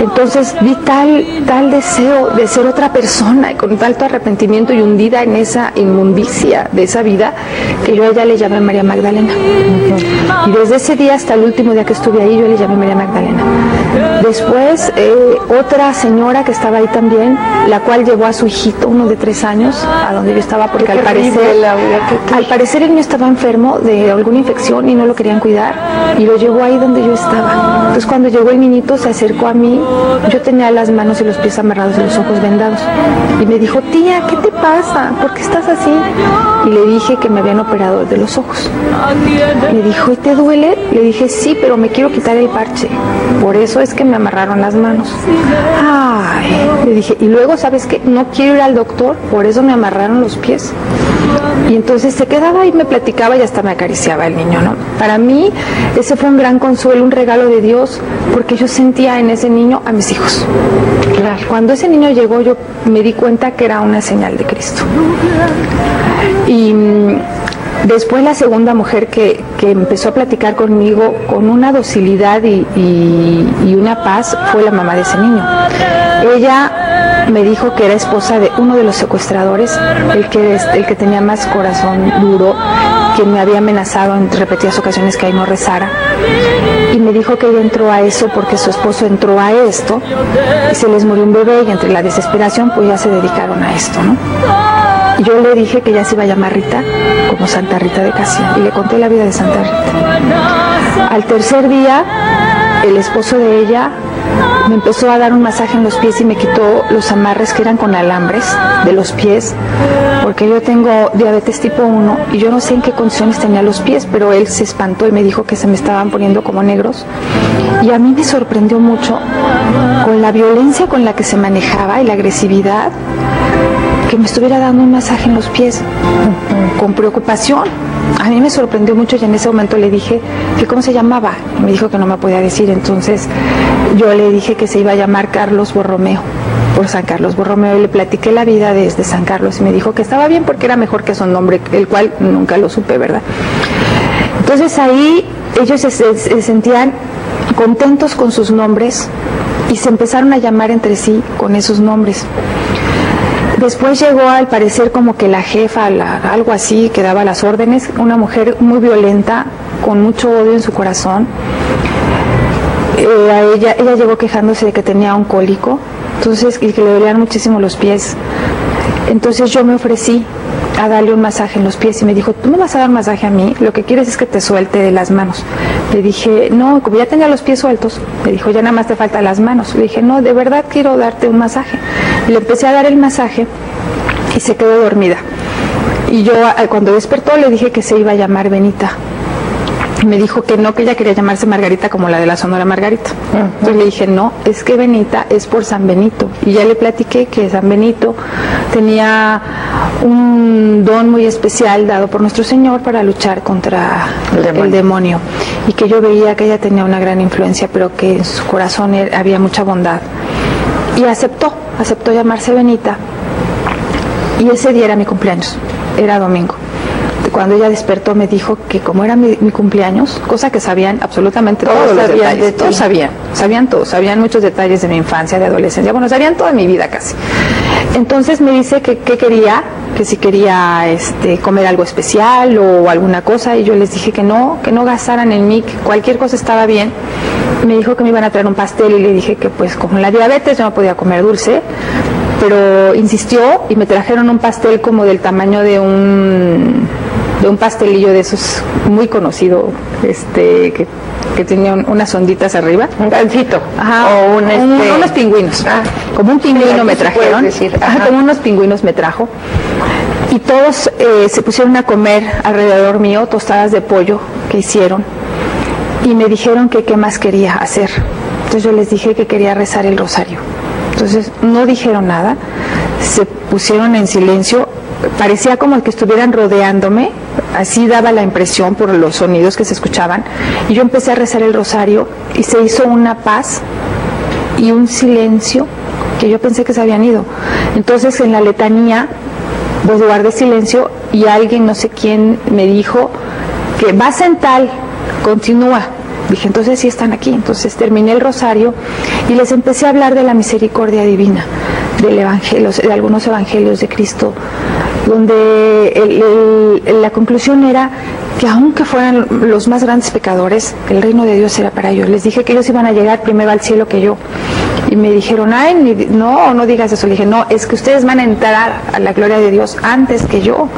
Entonces vi tal deseo de ser otra persona y con tanto arrepentimiento y hundida en esa inmundicia de esa vida, que yo a ella le llamé María Magdalena. Y desde ese día hasta el último día que estuve ahí, yo le llamé María Magdalena. Después, otra señora que estaba ahí también, la cual llevó a su hijito, uno de 3 años, a donde yo estaba, porque al parecer el niño estaba enfermo de alguna infección y no lo querían cuidar, y lo llevó ahí donde yo estaba. Entonces cuando llegó el niñito se acercó a mí, yo tenía las manos y los pies amarrados y los ojos vendados, y me dijo, tía, ¿qué te pasa? ¿Por qué estás así? Y le dije que me habían operado de los ojos. Me dijo, ¿y te duele? Le dije, sí, pero me quiero quitar el parche, por eso es que me amarraron las manos. Ay, le dije, y luego, ¿sabes qué? No quiero ir al doctor, por eso me amarraron los pies. Y entonces se quedaba y me platicaba y hasta me acariciaba el niño, ¿no? Para mí ese fue un gran consuelo, un regalo de Dios, porque yo sentía en ese niño a mis hijos. Claro. Cuando ese niño llegó, yo me di cuenta que era una señal de Cristo. Y después la segunda mujer que empezó a platicar conmigo con una docilidad y una paz fue la mamá de ese niño. Ella me dijo que era esposa de uno de los secuestradores, el que tenía más corazón duro, quien me había amenazado en repetidas ocasiones que ahí no rezara. Y me dijo que ella entró a eso porque su esposo entró a esto y se les murió un bebé y entre la desesperación pues ya se dedicaron a esto, ¿no? Yo le dije que ella se iba a llamar Rita, como Santa Rita de Casia, y le conté la vida de Santa Rita. Al tercer día, el esposo de ella me empezó a dar un masaje en los pies y me quitó los amarres que eran con alambres de los pies, porque yo tengo diabetes tipo 1 y yo no sé en qué condiciones tenía los pies, pero él se espantó y me dijo que se me estaban poniendo como negros. Y a mí me sorprendió mucho con la violencia con la que se manejaba y la agresividad, que me estuviera dando un masaje en los pies con preocupación. A mí me sorprendió mucho y en ese momento le dije que cómo se llamaba y me dijo que no me podía decir. Entonces yo le dije que se iba a llamar Carlos Borromeo, por San Carlos Borromeo, y le platiqué la vida desde San Carlos y me dijo que estaba bien porque era mejor que su nombre, el cual nunca lo supe, ¿verdad? Entonces ahí ellos se sentían contentos con sus nombres y se empezaron a llamar entre sí con esos nombres. Después llegó, al parecer, como que la jefa, algo así, que daba las órdenes, una mujer muy violenta, con mucho odio en su corazón. Ella llegó quejándose de que tenía un cólico, entonces, y que le dolían muchísimo los pies. Entonces yo me ofrecí a darle un masaje en los pies y me dijo, ¿tú me vas a dar un masaje a mí? Lo que quieres es que te suelte de las manos. Le dije, no, como ya tenía los pies sueltos, me dijo, ya nada más te faltan las manos. Le dije, no, de verdad quiero darte un masaje. Le empecé a dar el masaje y se quedó dormida. Y yo cuando despertó le dije que se iba a llamar Benita. Y me dijo que no, que ella quería llamarse Margarita como la de la Sonora Margarita. Entonces le dije, no, es que Benita es por San Benito. Y ya le platiqué que San Benito tenía un don muy especial dado por nuestro Señor para luchar contra el demonio. Y que yo veía que ella tenía una gran influencia, pero que en su corazón había mucha bondad. Y aceptó llamarse Benita. Y ese día era mi cumpleaños, era domingo. Cuando ella despertó me dijo que como era mi cumpleaños, cosa que sabían absolutamente todos los detalles, todos sabían todos, sabían muchos detalles de mi infancia, de adolescencia, bueno, sabían toda mi vida casi. Entonces me dice que quería, que si quería comer algo especial o alguna cosa, y yo les dije que no gastaran en mí, que cualquier cosa estaba bien. Me dijo que me iban a traer un pastel y le dije que pues con la diabetes yo no podía comer dulce, pero insistió y me trajeron un pastel como del tamaño de un pastelillo de esos muy conocido, que tenía unas onditas arriba. Un gansito. Ajá. O unos pingüinos. Como un pingüino me trajeron. Como unos pingüinos me trajo. Y todos se pusieron a comer alrededor mío tostadas de pollo que hicieron. Y me dijeron que qué más quería hacer. Entonces yo les dije que quería rezar el rosario. Entonces no dijeron nada, se pusieron en silencio, parecía como que estuvieran rodeándome, así daba la impresión por los sonidos que se escuchaban, y yo empecé a rezar el rosario y se hizo una paz y un silencio que yo pensé que se habían ido. Entonces en la letanía pues guardé silencio y alguien, no sé quién, me dijo que vas en tal, continúa. Dije, entonces sí están aquí. Entonces terminé el rosario y les empecé a hablar de la misericordia divina, del evangelio, de algunos evangelios de Cristo, donde la conclusión era que aunque fueran los más grandes pecadores, el reino de Dios era para ellos. Les dije que ellos iban a llegar primero al cielo que yo. Y me dijeron, ay, no digas eso. Le dije, no, es que ustedes van a entrar a la gloria de Dios antes que yo,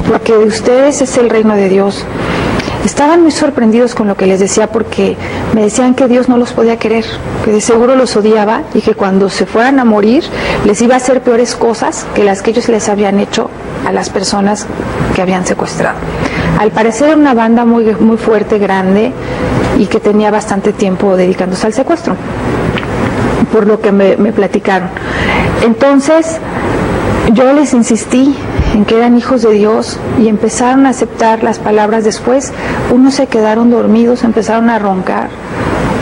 porque de ustedes es el reino de Dios. Estaban muy sorprendidos con lo que les decía, porque me decían que Dios no los podía querer, que de seguro los odiaba y que cuando se fueran a morir les iba a hacer peores cosas que las que ellos les habían hecho a las personas que habían secuestrado. Al parecer era una banda muy, muy fuerte, grande, y que tenía bastante tiempo dedicándose al secuestro, por lo que me platicaron. Entonces yo les insistí en que eran hijos de Dios y empezaron a aceptar las palabras después. Unos se quedaron dormidos, empezaron a roncar,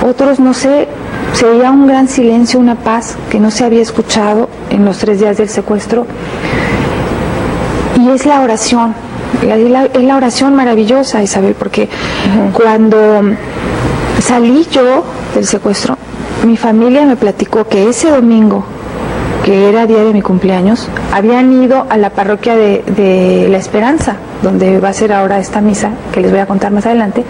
otros no sé, se oía un gran silencio, una paz que no se había escuchado en los 3 días del secuestro. Y es la oración, es la oración maravillosa, Isabel, porque cuando salí yo del secuestro, mi familia me platicó que ese domingo, que era día de mi cumpleaños, habían ido a la parroquia de La Esperanza, donde va a ser ahora esta misa, que les voy a contar más adelante,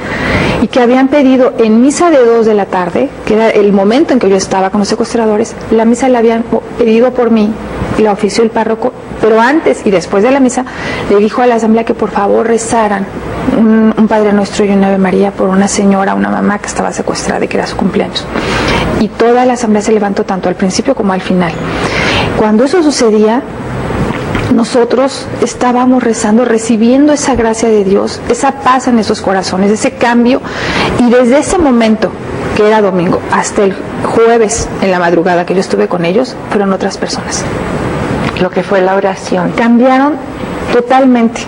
y que habían pedido en misa de 2 de la tarde, que era el momento en que yo estaba con los secuestradores, la misa la habían pedido por mí, y la ofició el párroco, pero antes y después de la misa, le dijo a la asamblea que por favor rezaran un Padre Nuestro y una Ave María por una señora, una mamá que estaba secuestrada y que era su cumpleaños. Y toda la asamblea se levantó tanto al principio como al final. Cuando eso sucedía, nosotros estábamos rezando, recibiendo esa gracia de Dios, esa paz en esos corazones, ese cambio, y desde ese momento, que era domingo, hasta el jueves en la madrugada que yo estuve con ellos, fueron otras personas. Lo que fue la oración. Cambiaron totalmente.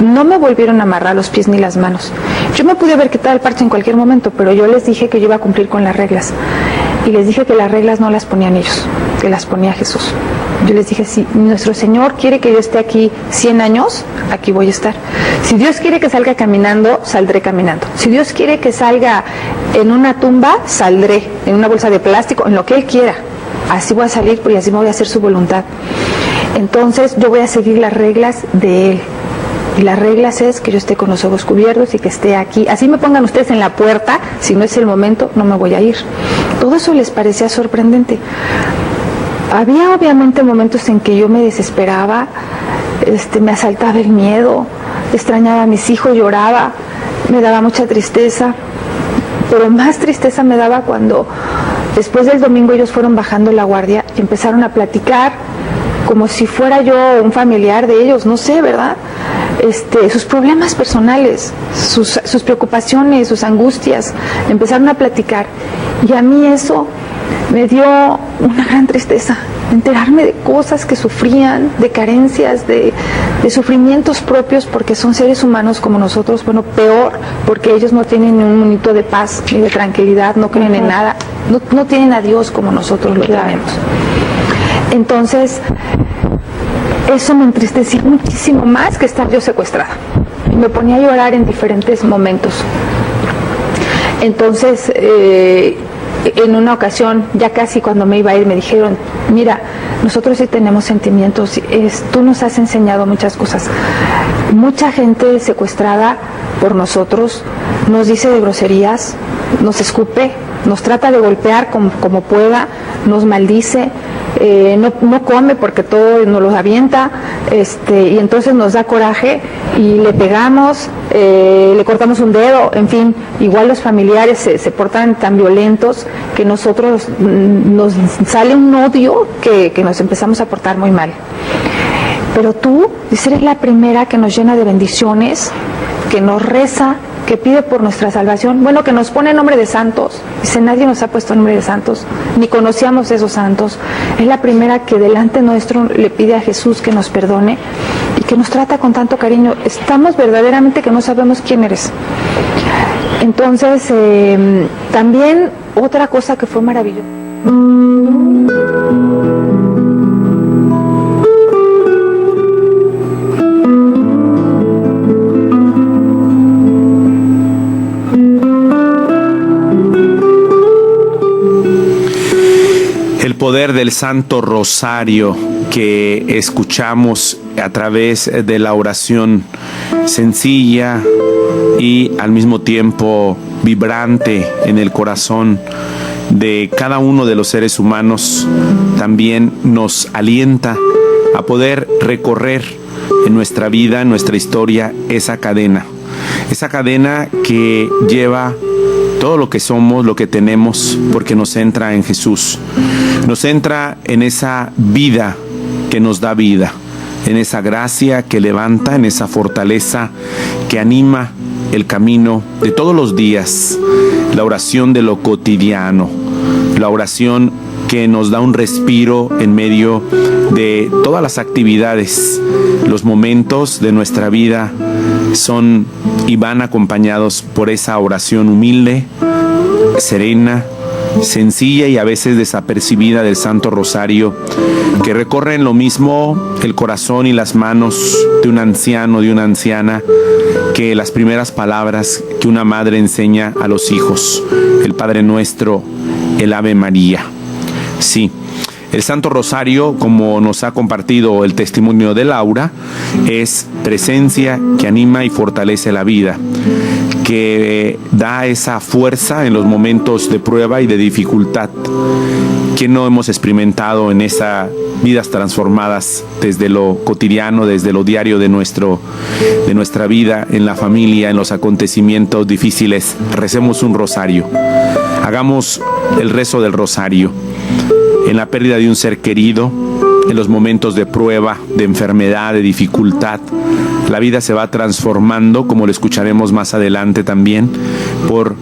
No me volvieron a amarrar los pies ni las manos. Yo me pude haber quitado el parche en cualquier momento, pero yo les dije que yo iba a cumplir con las reglas. Y les dije que las reglas no las ponían ellos, que las ponía Jesús. Yo les dije, si nuestro Señor quiere que yo esté aquí 100 años, aquí voy a estar. Si Dios quiere que salga caminando, saldré caminando. Si Dios quiere que salga en una tumba, saldré en una bolsa de plástico, en lo que Él quiera. Así voy a salir y así me voy a hacer su voluntad. Entonces yo voy a seguir las reglas de Él. Y las reglas es que yo esté con los ojos cubiertos y que esté aquí. Así me pongan ustedes en la puerta, si no es el momento, no me voy a ir. Todo eso les parecía sorprendente. Había obviamente momentos en que yo me desesperaba, me asaltaba el miedo, extrañaba a mis hijos, lloraba, me daba mucha tristeza. Pero más tristeza me daba cuando después del domingo ellos fueron bajando la guardia y empezaron a platicar como si fuera yo un familiar de ellos, no sé, ¿verdad? Sus problemas personales, sus preocupaciones, sus angustias, empezaron a platicar. Y a mí eso me dio una gran tristeza, enterarme de cosas que sufrían, de carencias, de sufrimientos propios, porque son seres humanos como nosotros, bueno, peor, porque ellos no tienen ni un minuto de paz ni de tranquilidad, no creen en nada, no tienen a Dios como nosotros lo tenemos. Entonces, eso me entristecía muchísimo más que estar yo secuestrada. Me ponía a llorar en diferentes momentos. Entonces, en una ocasión, ya casi cuando me iba a ir, me dijeron, mira, nosotros sí tenemos sentimientos, tú nos has enseñado muchas cosas. Mucha gente secuestrada por nosotros nos dice de groserías, nos escupe, nos trata de golpear como pueda, nos maldice, no come porque todo nos los avienta, y entonces nos da coraje y le pegamos, le cortamos un dedo, en fin, igual los familiares se portan tan violentos que nosotros nos sale un odio que nos empezamos a portar muy mal. Pero tú, dice, eres la primera que nos llena de bendiciones, que nos reza, que pide por nuestra salvación, bueno, que nos pone nombre de santos. Dice, nadie nos ha puesto nombre de santos, ni conocíamos esos santos. Es la primera que delante nuestro le pide a Jesús que nos perdone y que nos trata con tanto cariño. Estamos verdaderamente que no sabemos quién eres. Entonces, también otra cosa que fue maravillosa. El poder del Santo Rosario que escuchamos a través de la oración sencilla y al mismo tiempo vibrante en el corazón de cada uno de los seres humanos, también nos alienta a poder recorrer en nuestra vida, en nuestra historia, esa cadena que lleva todo lo que somos, lo que tenemos, porque nos centra en Jesús. Nos centra en esa vida que nos da vida, en esa gracia que levanta, en esa fortaleza que anima el camino de todos los días, la oración de lo cotidiano, la oración que nos da un respiro en medio de todas las actividades. Los momentos de nuestra vida son y van acompañados por esa oración humilde, serena, sencilla y a veces desapercibida del Santo Rosario, que recorren lo mismo el corazón y las manos de un anciano, de una anciana, que las primeras palabras que una madre enseña a los hijos, el Padre Nuestro, el Ave María. Sí, el Santo Rosario, como nos ha compartido el testimonio de Laura, es presencia que anima y fortalece la vida, que da esa fuerza en los momentos de prueba y de dificultad. ¿Quién no hemos experimentado en esas vidas transformadas desde lo cotidiano, desde lo diario de nuestra vida, en la familia, en los acontecimientos difíciles? Recemos un rosario. Hagamos el rezo del rosario. En la pérdida de un ser querido, en los momentos de prueba, de enfermedad, de dificultad, la vida se va transformando, como lo escucharemos más adelante también, por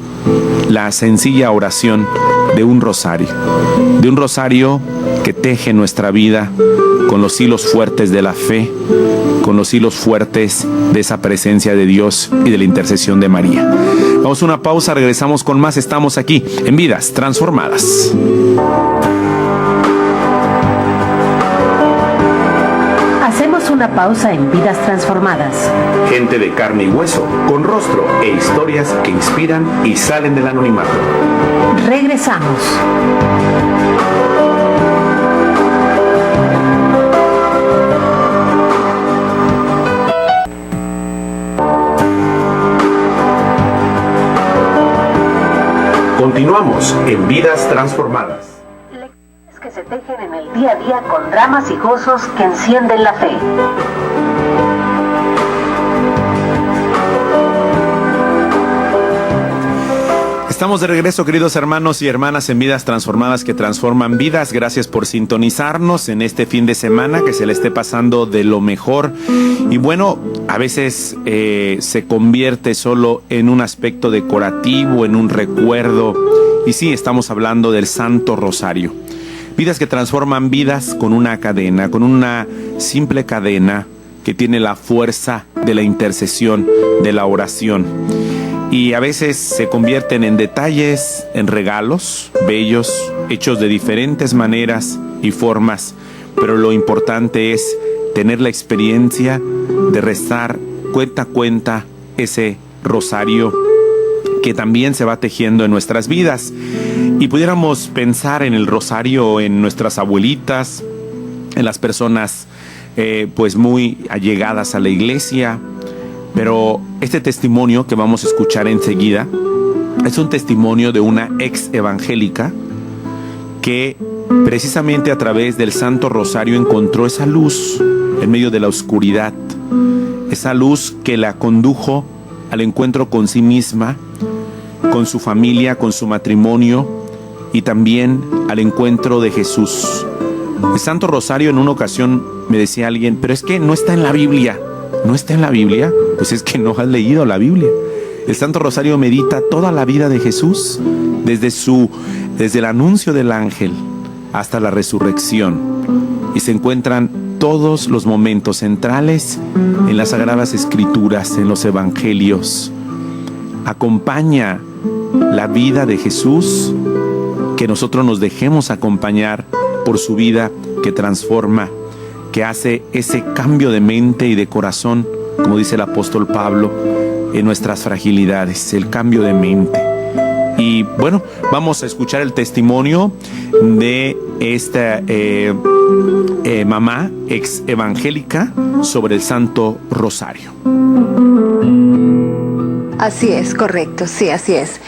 la sencilla oración de un rosario que teje nuestra vida con los hilos fuertes de la fe, con los hilos fuertes de esa presencia de Dios y de la intercesión de María. Vamos a una pausa, regresamos con más. Estamos aquí en Vidas Transformadas. Hacemos una pausa en Vidas Transformadas. Gente de carne y hueso, con rostro e historias que inspiran y salen del anonimato. Regresamos. Continuamos en Vidas Transformadas. Lecciones que se tejen en el día a día con dramas y gozos que encienden la fe. Estamos de regreso, queridos hermanos y hermanas, en Vidas Transformadas que transforman vidas. Gracias por sintonizarnos en este fin de semana, que se le esté pasando de lo mejor. Y bueno, a veces se convierte solo en un aspecto decorativo, en un recuerdo. Y sí, estamos hablando del Santo Rosario. Vidas que transforman vidas con una cadena, con una simple cadena que tiene la fuerza de la intercesión, de la oración. Y a veces se convierten en detalles, en regalos bellos, hechos de diferentes maneras y formas, pero lo importante es tener la experiencia de rezar cuenta a cuenta ese rosario que también se va tejiendo en nuestras vidas. Y pudiéramos pensar en el rosario en nuestras abuelitas, en las personas pues muy allegadas a la iglesia. Pero este testimonio que vamos a escuchar enseguida es un testimonio de una ex evangélica que precisamente a través del Santo Rosario encontró esa luz en medio de la oscuridad, esa luz que la condujo al encuentro con sí misma, con su familia, con su matrimonio y también al encuentro de Jesús. El Santo Rosario, en una ocasión me decía alguien, pero es que no está en la Biblia. ¿No está en la Biblia? Pues es que no has leído la Biblia. El Santo Rosario medita toda la vida de Jesús, desde el anuncio del ángel hasta la resurrección, y se encuentran todos los momentos centrales en las Sagradas Escrituras, en los Evangelios. Acompaña la vida de Jesús, que nosotros nos dejemos acompañar por su vida que transforma, que hace ese cambio de mente y de corazón, como dice el apóstol Pablo, en nuestras fragilidades, el cambio de mente. Y bueno, vamos a escuchar el testimonio de esta mamá ex evangélica sobre el Santo Rosario. Así es, correcto, sí, así es.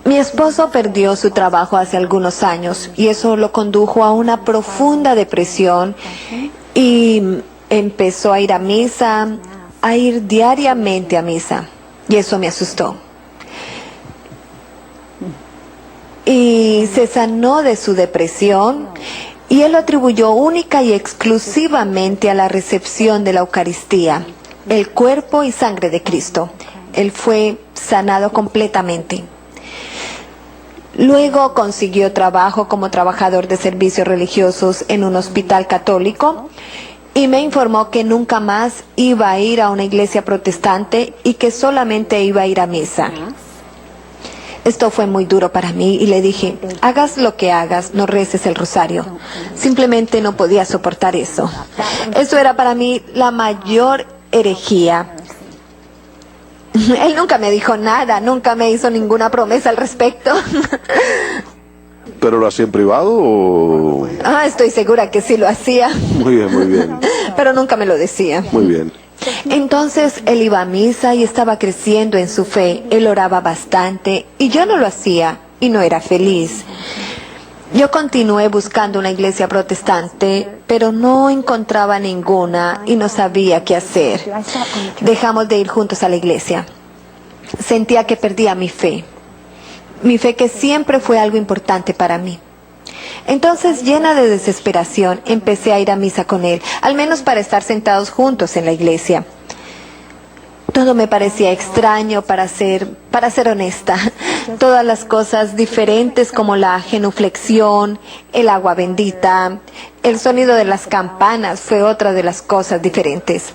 Mi esposo perdió su trabajo hace algunos años y eso lo condujo a una profunda depresión y empezó a ir a misa, a ir diariamente a misa, y eso me asustó. Y se sanó de su depresión y él lo atribuyó única y exclusivamente a la recepción de la Eucaristía, el cuerpo y sangre de Cristo. Él fue sanado completamente. Luego consiguió trabajo como trabajador de servicios religiosos en un hospital católico y me informó que nunca más iba a ir a una iglesia protestante y que solamente iba a ir a misa. Esto fue muy duro para mí y le dije, hagas lo que hagas, no reces el rosario. Simplemente no podía soportar eso. Eso era para mí la mayor herejía. Él nunca me dijo nada, nunca me hizo ninguna promesa al respecto. ¿Pero lo hacía en privado o...? Estoy segura que sí lo hacía. Muy bien, muy bien. Pero nunca me lo decía. Muy bien. Entonces él iba a misa y estaba creciendo en su fe. Él oraba bastante y yo no lo hacía y no era feliz. Yo continué buscando una iglesia protestante, pero no encontraba ninguna y no sabía qué hacer. Dejamos de ir juntos a la iglesia. Sentía que perdía mi fe que siempre fue algo importante para mí. Entonces, llena de desesperación, empecé a ir a misa con él, al menos para estar sentados juntos en la iglesia. Todo me parecía extraño, para ser honesta. Todas las cosas diferentes como la genuflexión, el agua bendita, el sonido de las campanas fue otra de las cosas diferentes.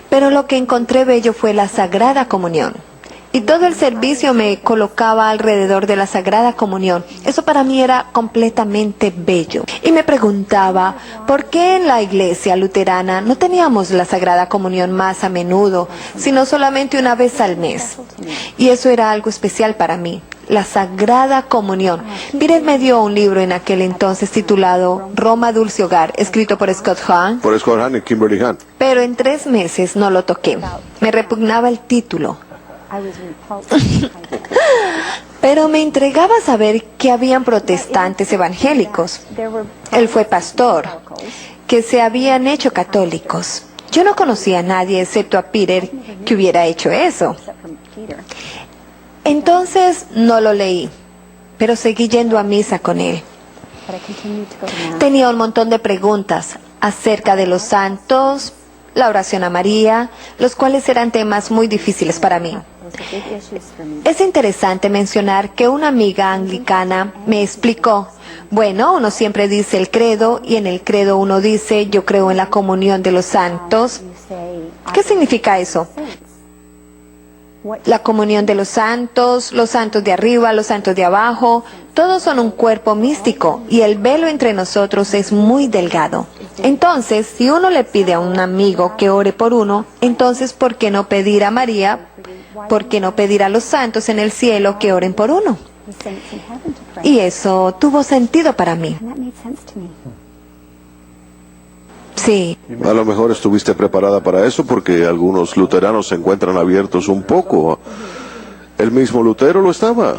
Pero lo que encontré bello fue la Sagrada Comunión. Y todo el servicio me colocaba alrededor de la Sagrada Comunión. Eso para mí era completamente bello. Y me preguntaba, ¿por qué en la iglesia luterana no teníamos la Sagrada Comunión más a menudo, sino solamente una vez al mes? Y eso era algo especial para mí, la Sagrada Comunión. Peter me dio un libro en aquel entonces titulado Roma Dulce Hogar, escrito por Scott Hahn. Por Scott Hahn y Kimberly Hahn. Pero en 3 meses no lo toqué. Me repugnaba el título. Pero me intrigaba saber que habían protestantes evangélicos. Él fue pastor, que se habían hecho católicos. Yo no conocía a nadie excepto a Peter que hubiera hecho eso. Entonces no lo leí, pero seguí yendo a misa con él. Tenía un montón de preguntas acerca de los santos, la oración a María, los cuales eran temas muy difíciles para mí. Es interesante mencionar que una amiga anglicana me explicó, bueno, uno siempre dice el credo y en el credo uno dice yo creo en la comunión de los santos. ¿Qué significa eso? La comunión de los santos de arriba, los santos de abajo, todos son un cuerpo místico y el velo entre nosotros es muy delgado. Entonces, si uno le pide a un amigo que ore por uno, entonces ¿por qué no pedir a María? ¿Por qué no pedir a los santos en el cielo que oren por uno? Y eso tuvo sentido para mí. Sí. A lo mejor estuviste preparada para eso porque algunos luteranos se encuentran abiertos un poco. El mismo Lutero lo estaba.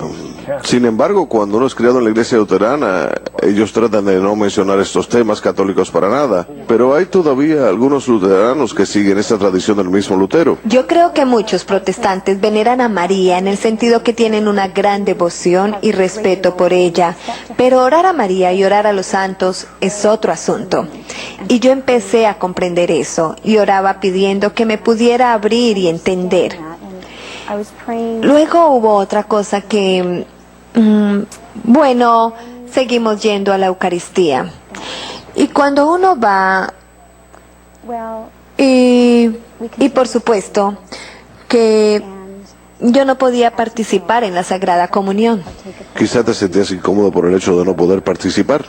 Sin embargo, cuando uno es criado en la iglesia luterana, ellos tratan de no mencionar estos temas católicos para nada. Pero hay todavía algunos luteranos que siguen esta tradición del mismo Lutero. Yo creo que muchos protestantes veneran a María en el sentido que tienen una gran devoción y respeto por ella. Pero orar a María y orar a los santos es otro asunto. Y yo empecé a comprender eso y oraba pidiendo que me pudiera abrir y entender. Luego hubo otra cosa que, bueno, seguimos yendo a la Eucaristía. Y cuando uno va, y por supuesto que yo no podía participar en la Sagrada Comunión. Quizá te sentías incómodo por el hecho de no poder participar.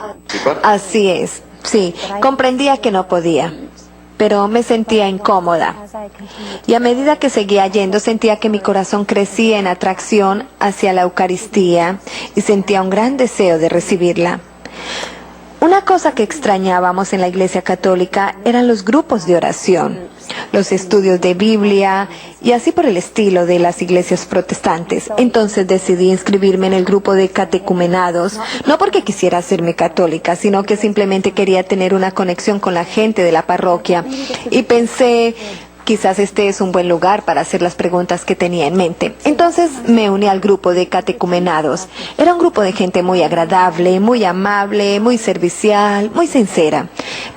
Así es, sí, comprendía que no podía, pero me sentía incómoda. Y a medida que seguía yendo, sentía que mi corazón crecía en atracción hacia la Eucaristía y sentía un gran deseo de recibirla. Una cosa que extrañábamos en la Iglesia Católica eran los grupos de oración, los estudios de Biblia y así por el estilo de las iglesias protestantes. Entonces decidí inscribirme en el grupo de catecumenados, no porque quisiera hacerme católica, sino que simplemente quería tener una conexión con la gente de la parroquia. Y pensé, quizás este es un buen lugar para hacer las preguntas que tenía en mente. Entonces me uní al grupo de catecumenados. Era un grupo de gente muy agradable, muy amable, muy servicial, muy sincera.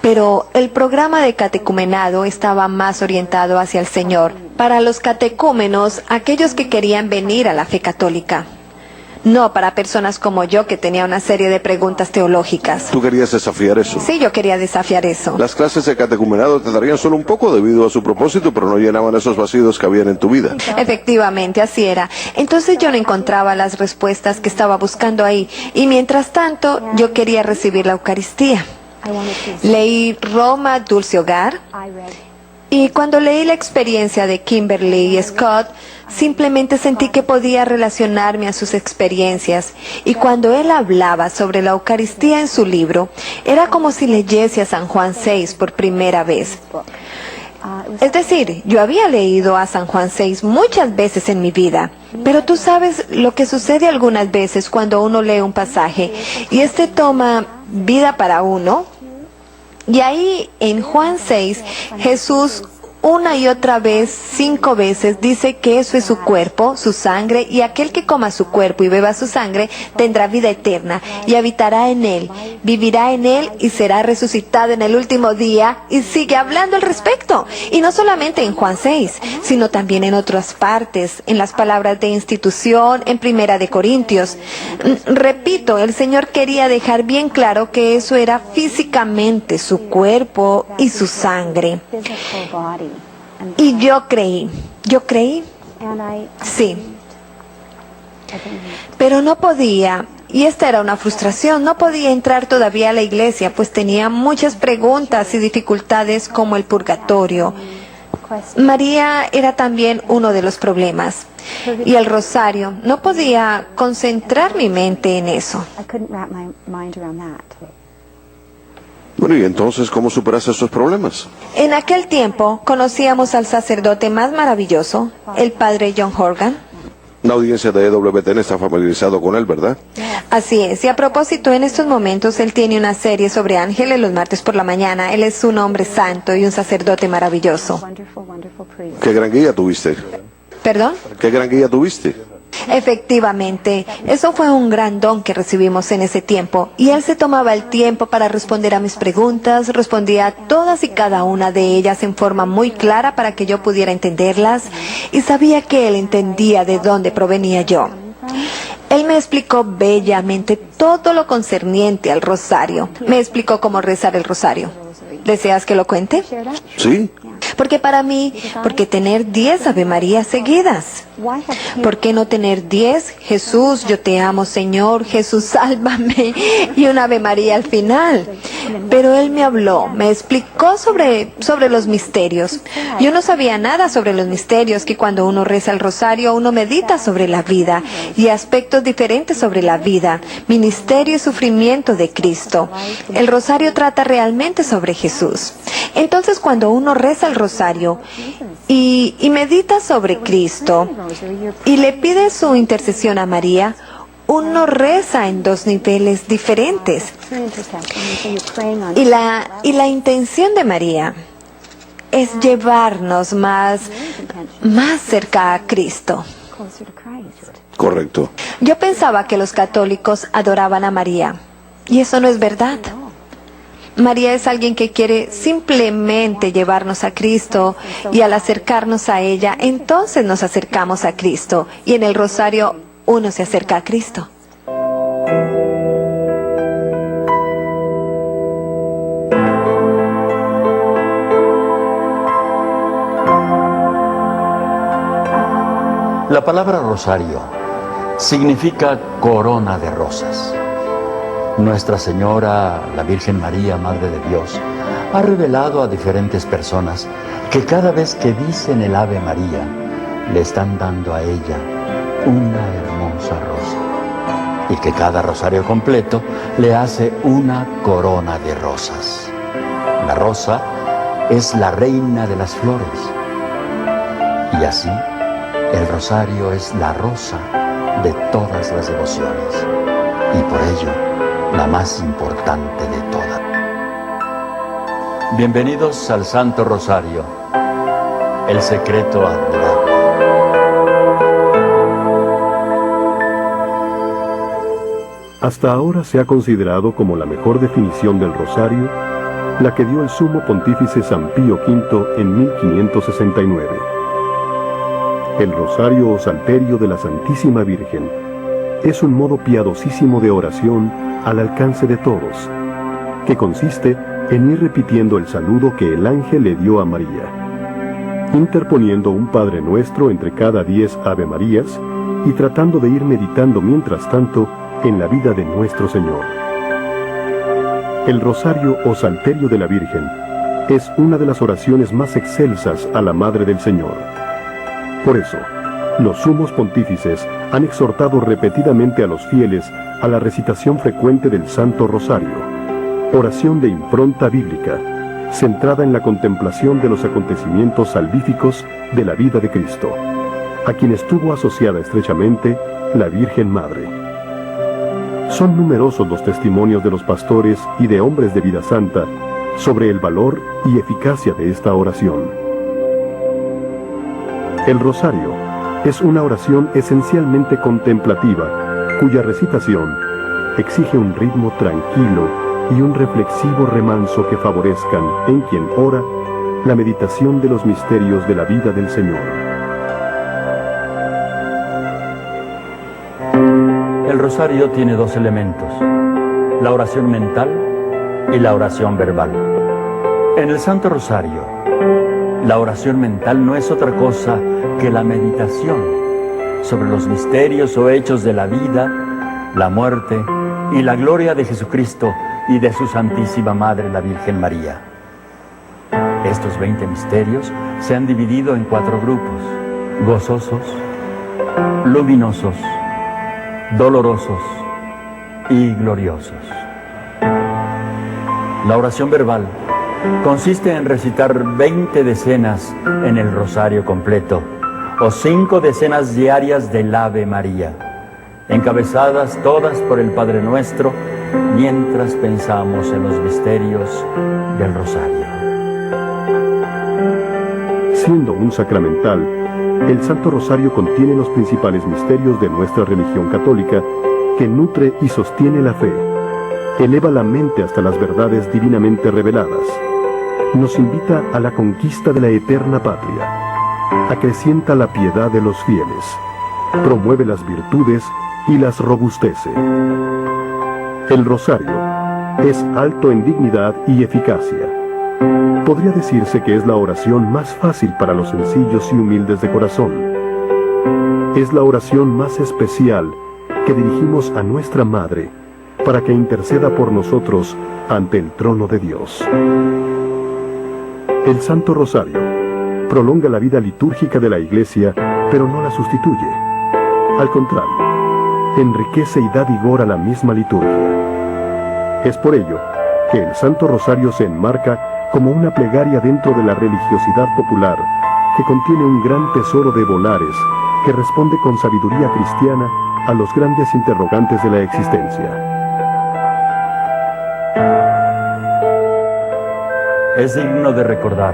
Pero el programa de catecumenado estaba más orientado hacia el Señor, para los catecúmenos, aquellos que querían venir a la fe católica. No para personas como yo que tenía una serie de preguntas teológicas. ¿Tú querías desafiar eso? Sí, yo quería desafiar eso. Las clases de catecumenado te darían solo un poco debido a su propósito, pero no llenaban esos vacíos que habían en tu vida. Efectivamente, así era. Entonces yo no encontraba las respuestas que estaba buscando ahí. Y mientras tanto, yo quería recibir la Eucaristía. Leí Roma, Dulce Hogar. Y cuando leí la experiencia de Kimberly y Scott, simplemente sentí que podía relacionarme a sus experiencias. Y cuando él hablaba sobre la Eucaristía en su libro, era como si leyese a San Juan 6 por primera vez. Es decir, yo había leído a San Juan 6 muchas veces en mi vida, pero tú sabes lo que sucede algunas veces cuando uno lee un pasaje y este toma vida para uno. Y ahí en Juan 6, Jesús una y otra vez, 5 veces, dice que eso es su cuerpo, su sangre, y aquel que coma su cuerpo y beba su sangre tendrá vida eterna y habitará en él, vivirá en él y será resucitado en el último día, y sigue hablando al respecto. Y no solamente en Juan 6, sino también en otras partes, en las palabras de institución, en Primera de Corintios. Repito, el Señor quería dejar bien claro que eso era físicamente su cuerpo y su sangre. Y yo creí, sí, pero no podía, y esta era una frustración, no podía entrar todavía a la iglesia, pues tenía muchas preguntas y dificultades como el purgatorio. María era también uno de los problemas, y el rosario, no podía concentrar mi mente en eso. Bueno, ¿y entonces cómo superaste estos problemas? En aquel tiempo conocíamos al sacerdote más maravilloso, el padre John Horgan. La audiencia de EWTN está familiarizado con él, ¿verdad? Así es, y a propósito, en estos momentos él tiene una serie sobre ángeles los martes por la mañana. Él es un hombre santo y un sacerdote maravilloso. ¿Qué gran guía tuviste? ¿Perdón? ¿Qué gran guía tuviste? Efectivamente, eso fue un gran don que recibimos en ese tiempo, y él se tomaba el tiempo para responder a mis preguntas, respondía a todas y cada una de ellas en forma muy clara para que yo pudiera entenderlas, y sabía que él entendía de dónde provenía yo. Él me explicó bellamente todo lo concerniente al rosario. Me explicó cómo rezar el rosario. ¿Deseas que lo cuente? Sí. Porque para mí, ¿por qué tener 10 Ave Marías seguidas? ¿Por qué no tener 10 Jesús, yo te amo Señor, Jesús sálvame, y una Ave María al final? Pero él me habló, me explicó sobre los misterios. Yo no sabía nada sobre los misterios, que cuando uno reza el rosario, uno medita sobre la vida y aspectos diferentes sobre la vida, ministerio y sufrimiento de Cristo. El rosario trata realmente sobre Jesús. Entonces, cuando uno reza el rosario y medita sobre Cristo y le pide su intercesión a María, uno reza en dos niveles diferentes. Y la intención de María es llevarnos más cerca a Cristo. Correcto. Yo pensaba que los católicos adoraban a María, y eso no es verdad. María es alguien que quiere simplemente llevarnos a Cristo, y al acercarnos a ella, entonces nos acercamos a Cristo, y en el rosario uno se acerca a Cristo. La palabra rosario significa corona de rosas. Nuestra Señora, la Virgen María, Madre de Dios, ha revelado a diferentes personas que cada vez que dicen el Ave María, le están dando a ella una hermosa rosa, y que cada rosario completo le hace una corona de rosas. La rosa es la reina de las flores, y así el rosario es la rosa de todas las devociones, y por ello la más importante de todas. Bienvenidos al Santo Rosario, el secreto admirable. Hasta ahora se ha considerado como la mejor definición del rosario la que dio el sumo pontífice San Pío V en 1569. El rosario o salterio de la Santísima Virgen es un modo piadosísimo de oración al alcance de todos, que consiste en ir repitiendo el saludo que el ángel le dio a María, interponiendo un Padre Nuestro entre cada 10 Ave Marías y tratando de ir meditando mientras tanto en la vida de nuestro Señor. El rosario o salterio de la Virgen es una de las oraciones más excelsas a la Madre del Señor. Por eso, los sumos pontífices han exhortado repetidamente a los fieles a la recitación frecuente del Santo Rosario, oración de impronta bíblica, centrada en la contemplación de los acontecimientos salvíficos de la vida de Cristo, a quien estuvo asociada estrechamente la Virgen Madre. Son numerosos los testimonios de los pastores y de hombres de vida santa sobre el valor y eficacia de esta oración. El rosario es una oración esencialmente contemplativa, cuya recitación exige un ritmo tranquilo y un reflexivo remanso que favorezcan en quien ora la meditación de los misterios de la vida del Señor. El rosario tiene dos elementos, la oración mental y la oración verbal. En el Santo Rosario, la oración mental no es otra cosa que la meditación sobre los misterios o hechos de la vida, la muerte y la gloria de Jesucristo y de su Santísima Madre, la Virgen María. Estos 20 misterios se han dividido en 4 grupos: gozosos, luminosos, dolorosos y gloriosos. La oración verbal consiste en recitar 20 decenas en el rosario completo o 5 decenas diarias del Ave María, encabezadas todas por el Padre Nuestro mientras pensamos en los misterios del rosario. Siendo un sacramental, el Santo Rosario contiene los principales misterios de nuestra religión católica, que nutre y sostiene la fe, eleva la mente hasta las verdades divinamente reveladas, nos invita a la conquista de la eterna patria, acrecienta la piedad de los fieles, promueve las virtudes y las robustece. El rosario es alto en dignidad y eficacia. Podría decirse que es la oración más fácil para los sencillos y humildes de corazón. Es la oración más especial que dirigimos a nuestra Madre para que interceda por nosotros ante el trono de Dios. El Santo Rosario prolonga la vida litúrgica de la Iglesia, pero no la sustituye. Al contrario, enriquece y da vigor a la misma liturgia. Es por ello que el Santo Rosario se enmarca como una plegaria dentro de la religiosidad popular, que contiene un gran tesoro de volares, que responde con sabiduría cristiana a los grandes interrogantes de la existencia. Es digno de recordar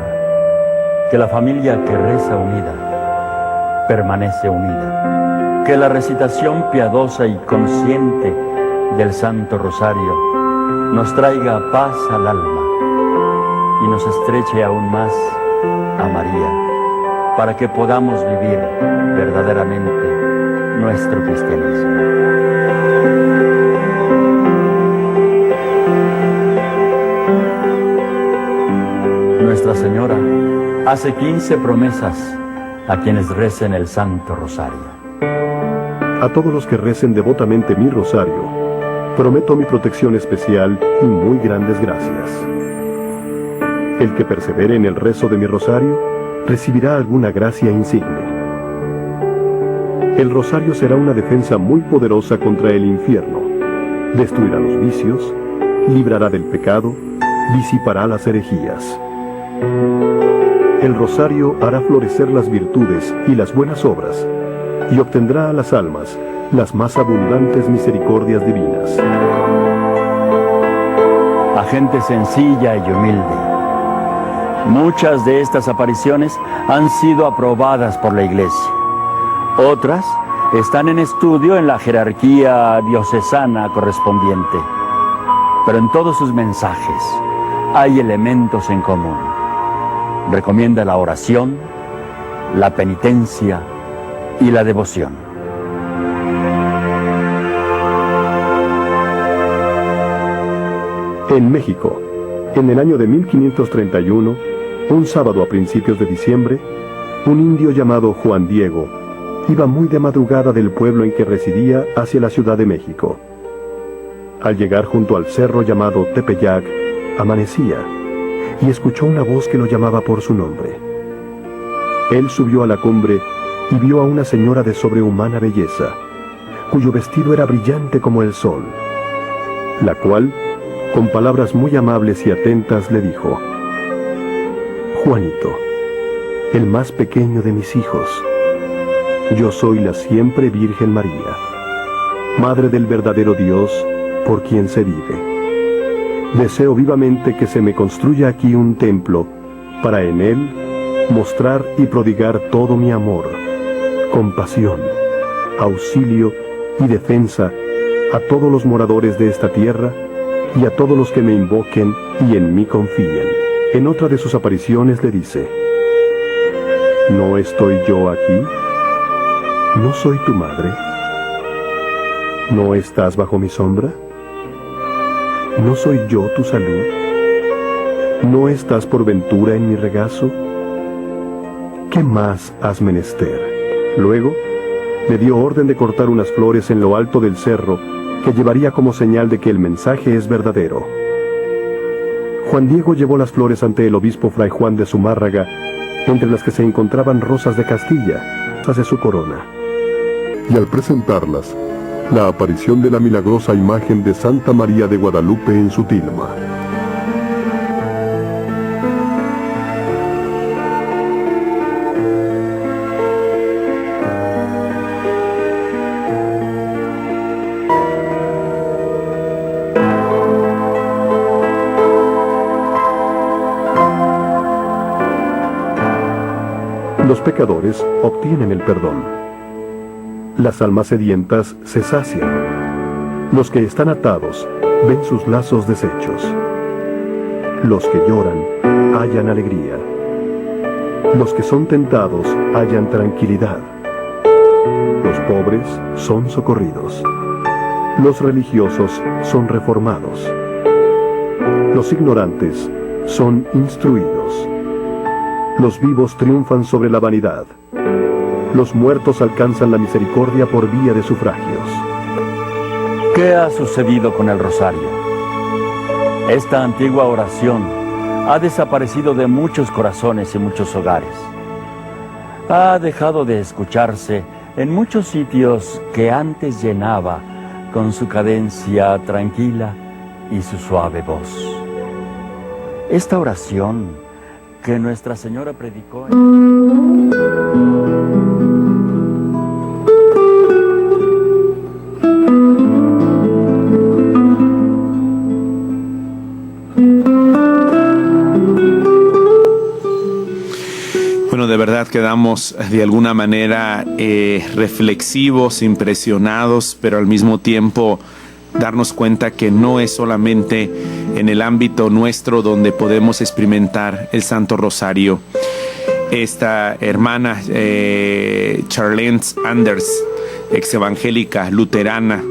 que la familia que reza unida permanece unida, que la recitación piadosa y consciente del Santo Rosario nos traiga paz al alma y nos estreche aún más a María, para que podamos vivir verdaderamente nuestro cristianismo. Nuestra Señora hace 15 promesas a quienes recen el Santo Rosario. A todos los que recen devotamente mi rosario, prometo mi protección especial y muy grandes gracias. El que persevere en el rezo de mi rosario, recibirá alguna gracia insigne. El rosario será una defensa muy poderosa contra el infierno. Destruirá los vicios, librará del pecado, disipará las herejías. El rosario hará florecer las virtudes y las buenas obras, y obtendrá a las almas las más abundantes misericordias divinas. A gente sencilla y humilde. Muchas de estas apariciones han sido aprobadas por la Iglesia. Otras están en estudio en la jerarquía diocesana correspondiente. Pero en todos sus mensajes hay elementos en común. Recomienda la oración, la penitencia y la devoción. En México, en el año de 1531, un sábado a principios de diciembre, un indio llamado Juan Diego iba muy de madrugada del pueblo en que residía hacia la Ciudad de México. Al llegar junto al cerro llamado Tepeyac, amanecía y escuchó una voz que lo llamaba por su nombre. Él subió a la cumbre y vio a una señora de sobrehumana belleza, cuyo vestido era brillante como el sol, la cual, con palabras muy amables y atentas, le dijo: Juanito, el más pequeño de mis hijos, yo soy la siempre Virgen María, Madre del verdadero Dios por quien se vive. Deseo vivamente que se me construya aquí un templo para en él mostrar y prodigar todo mi amor, compasión, auxilio y defensa a todos los moradores de esta tierra y a todos los que me invoquen y en mí confíen. En otra de sus apariciones le dice: ¿No estoy yo aquí? ¿No soy tu madre? ¿No estás bajo mi sombra? ¿No soy yo tu salud? ¿No estás por ventura en mi regazo? ¿Qué más has menester? Luego, le dio orden de cortar unas flores en lo alto del cerro, que llevaría como señal de que el mensaje es verdadero. Juan Diego llevó las flores ante el obispo Fray Juan de Zumárraga, entre las que se encontraban rosas de Castilla, de su corona. Y al presentarlas, la aparición de la milagrosa imagen de Santa María de Guadalupe en su tilma. Los pecadores obtienen el perdón. Las almas sedientas se sacian. Los que están atados ven sus lazos deshechos. Los que lloran hallan alegría. Los que son tentados hallan tranquilidad. Los pobres son socorridos. Los religiosos son reformados. Los ignorantes son instruidos. Los vivos triunfan sobre la vanidad. Los muertos alcanzan la misericordia por vía de sufragios. ¿Qué ha sucedido con el rosario? Esta antigua oración ha desaparecido de muchos corazones y muchos hogares. Ha dejado de escucharse en muchos sitios que antes llenaba con su cadencia tranquila y su suave voz. Esta oración que Nuestra Señora predicó verdad quedamos de alguna manera reflexivos, impresionados, pero al mismo tiempo darnos cuenta que no es solamente en el ámbito nuestro donde podemos experimentar el Santo Rosario. Esta hermana Charlene Anders, ex evangélica luterana,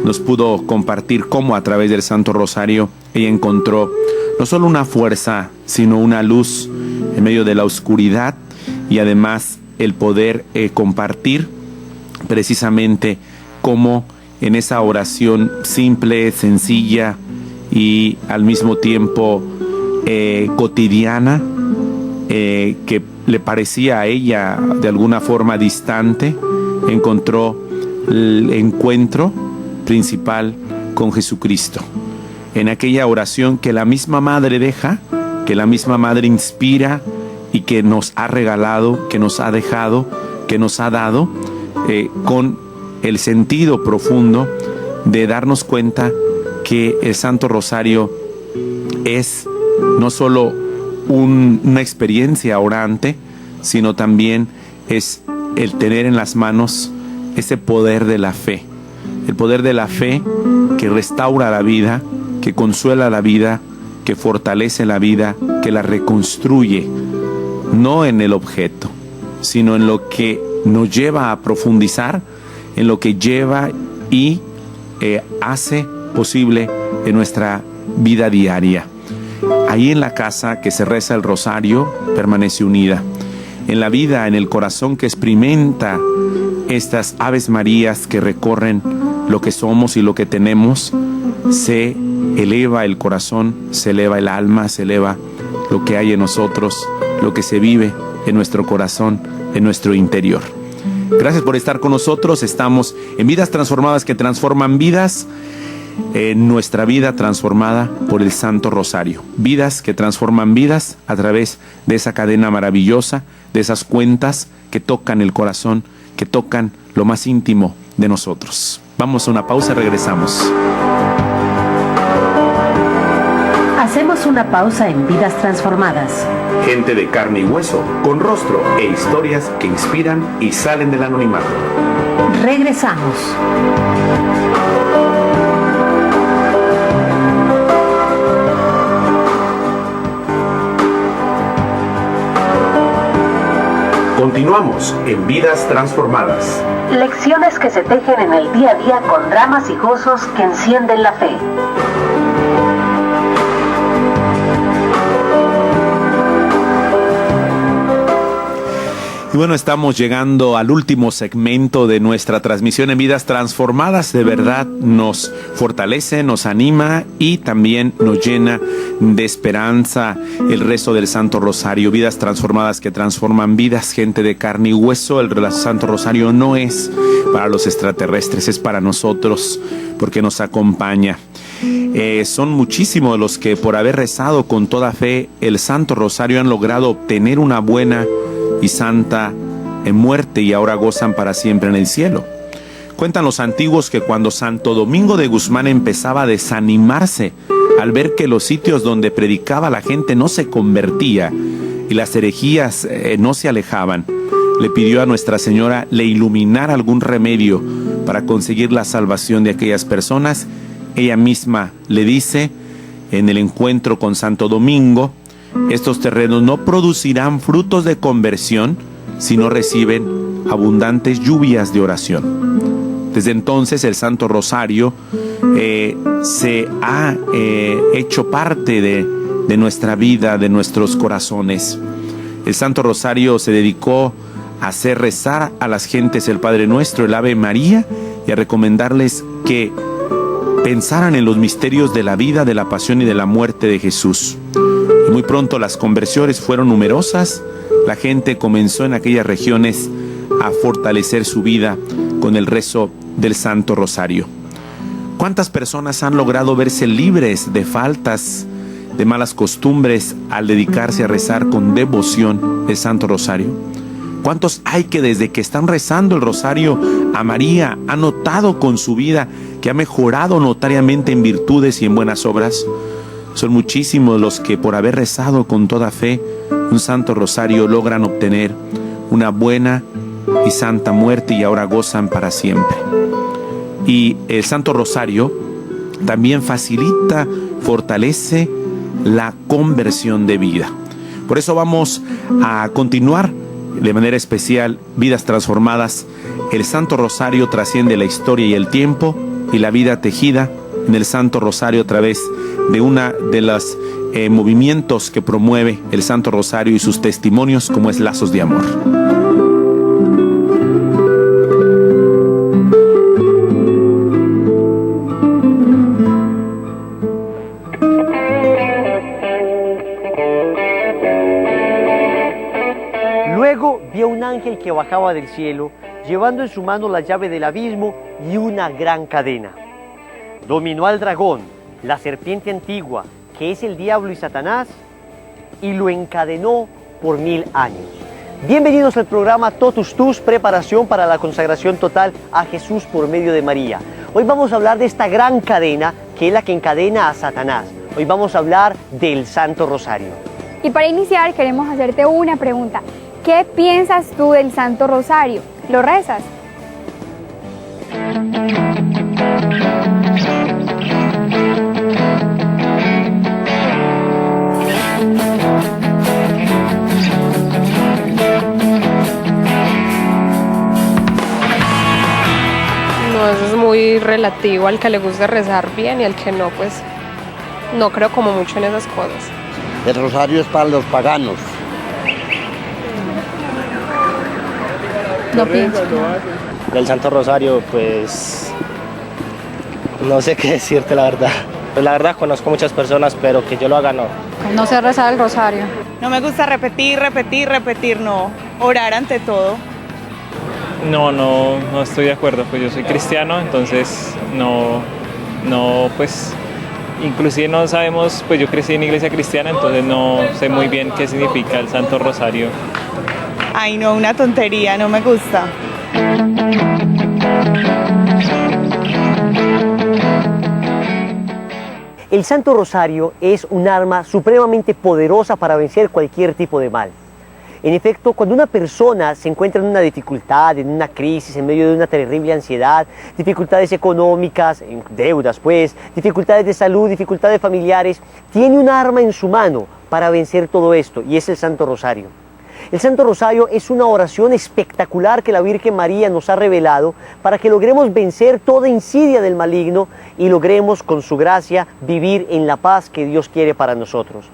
nos pudo compartir cómo a través del Santo Rosario ella encontró no solo una fuerza, sino una luz en medio de la oscuridad, y además el poder compartir precisamente cómo en esa oración simple, sencilla y al mismo tiempo cotidiana, que le parecía a ella de alguna forma distante, encontró el encuentro principal con Jesucristo. En aquella oración que la misma Madre deja, que la misma Madre inspira y que nos ha regalado, que nos ha dejado, que nos ha dado, con el sentido profundo de darnos cuenta que el Santo Rosario es no solo una experiencia orante, sino también es el tener en las manos ese poder de la fe. El poder de la fe que restaura la vida, que consuela la vida, que fortalece la vida, que la reconstruye, no en el objeto, sino en lo que nos lleva a profundizar, en lo que lleva y hace posible en nuestra vida diaria. Ahí en la casa que se reza el rosario permanece unida. En la vida, en el corazón que experimenta estas Aves Marías que recorren lo que somos y lo que tenemos, se eleva el corazón, se eleva el alma, se eleva lo que hay en nosotros, lo que se vive en nuestro corazón, en nuestro interior. Gracias por estar con nosotros. Estamos en Vidas Transformadas que transforman vidas, en nuestra vida transformada por el Santo Rosario. Vidas que transforman vidas a través de esa cadena maravillosa, de esas cuentas que tocan el corazón, que tocan lo más íntimo de nosotros. Vamos a una pausa y regresamos. Hacemos una pausa en Vidas Transformadas. Gente de carne y hueso, con rostro e historias que inspiran y salen del anonimato. Regresamos. Continuamos en Vidas Transformadas. Lecciones que se tejen en el día a día con dramas y gozos que encienden la fe. Y bueno, estamos llegando al último segmento de nuestra transmisión en Vidas Transformadas. De verdad nos fortalece, nos anima y también nos llena de esperanza el rezo del Santo Rosario. Vidas transformadas que transforman vidas, gente de carne y hueso. El Santo Rosario no es para los extraterrestres, es para nosotros porque nos acompaña. Son muchísimos los que por haber rezado con toda fe el Santo Rosario han logrado obtener una buena y santa muerte y ahora gozan para siempre en el cielo. Cuentan los antiguos que cuando Santo Domingo de Guzmán empezaba a desanimarse al ver que los sitios donde predicaba la gente no se convertía y las herejías no se alejaban, le pidió a Nuestra Señora le iluminara algún remedio para conseguir la salvación de aquellas personas. Ella misma le dice en el encuentro con Santo Domingo: estos terrenos no producirán frutos de conversión si no reciben abundantes lluvias de oración. Desde entonces el Santo Rosario se ha hecho parte de nuestra vida, de nuestros corazones. El Santo Rosario se dedicó a hacer rezar a las gentes el Padre Nuestro, el Ave María, y a recomendarles que pensaran en los misterios de la vida, de la pasión y de la muerte de Jesús. Y muy pronto las conversiones fueron numerosas. La gente comenzó en aquellas regiones a fortalecer su vida con el rezo del Santo Rosario. ¿Cuántas personas han logrado verse libres de faltas, de malas costumbres al dedicarse a rezar con devoción el Santo Rosario? ¿Cuántos hay que desde que están rezando el Rosario a María han notado con su vida que ha mejorado notariamente en virtudes y en buenas obras? Son muchísimos los que por haber rezado con toda fe un Santo Rosario logran obtener una buena y santa muerte y ahora gozan para siempre. Y el Santo Rosario también facilita, fortalece la conversión de vida. Por eso vamos a continuar de manera especial Vidas Transformadas. El Santo Rosario trasciende la historia y el tiempo, y la vida tejida en el Santo Rosario a través de una de los movimientos que promueve el Santo Rosario y sus testimonios, como es Lazos de Amor. Luego vio un ángel que bajaba del cielo, llevando en su mano la llave del abismo y una gran cadena. Dominó al dragón, la serpiente antigua, que es el diablo y Satanás, y lo encadenó por 1000 años. Bienvenidos al programa Totus Tus, preparación para la consagración total a Jesús por medio de María. Hoy vamos a hablar de esta gran cadena, que es la que encadena a Satanás. Hoy vamos a hablar del Santo Rosario. Y para iniciar queremos hacerte una pregunta. ¿Qué piensas tú del Santo Rosario? ¿Lo rezas? No, eso es muy relativo al que le guste rezar bien y al que no, pues no creo como mucho en esas cosas. El rosario es para los paganos. No pienso. Del Santo Rosario, pues no sé qué decirte la verdad. Pues la verdad conozco muchas personas, pero que yo lo haga no. No sé rezar el rosario. No me gusta repetir, no. Orar ante todo. No estoy de acuerdo, pues yo soy cristiano, entonces pues inclusive no sabemos, pues yo crecí en iglesia cristiana, entonces no sé muy bien qué significa el Santo Rosario. Ay no, una tontería, no me gusta. El Santo Rosario es un arma supremamente poderosa para vencer cualquier tipo de mal. En efecto, cuando una persona se encuentra en una dificultad, en una crisis, en medio de una terrible ansiedad, dificultades económicas, deudas pues, dificultades de salud, dificultades familiares, tiene un arma en su mano para vencer todo esto, y es el Santo Rosario. El Santo Rosario es una oración espectacular que la Virgen María nos ha revelado para que logremos vencer toda insidia del maligno y logremos con su gracia vivir en la paz que Dios quiere para nosotros.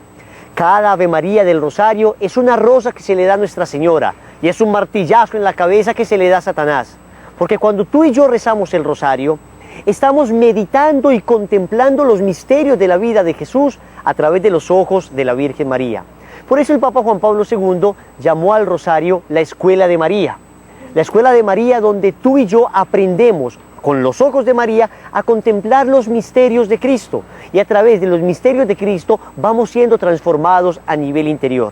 Cada Ave María del Rosario es una rosa que se le da a Nuestra Señora y es un martillazo en la cabeza que se le da a Satanás. Porque cuando tú y yo rezamos el Rosario, estamos meditando y contemplando los misterios de la vida de Jesús a través de los ojos de la Virgen María. Por eso el Papa Juan Pablo II llamó al Rosario la Escuela de María. La Escuela de María donde tú y yo aprendemos con los ojos de María a contemplar los misterios de Cristo. Y a través de los misterios de Cristo vamos siendo transformados a nivel interior.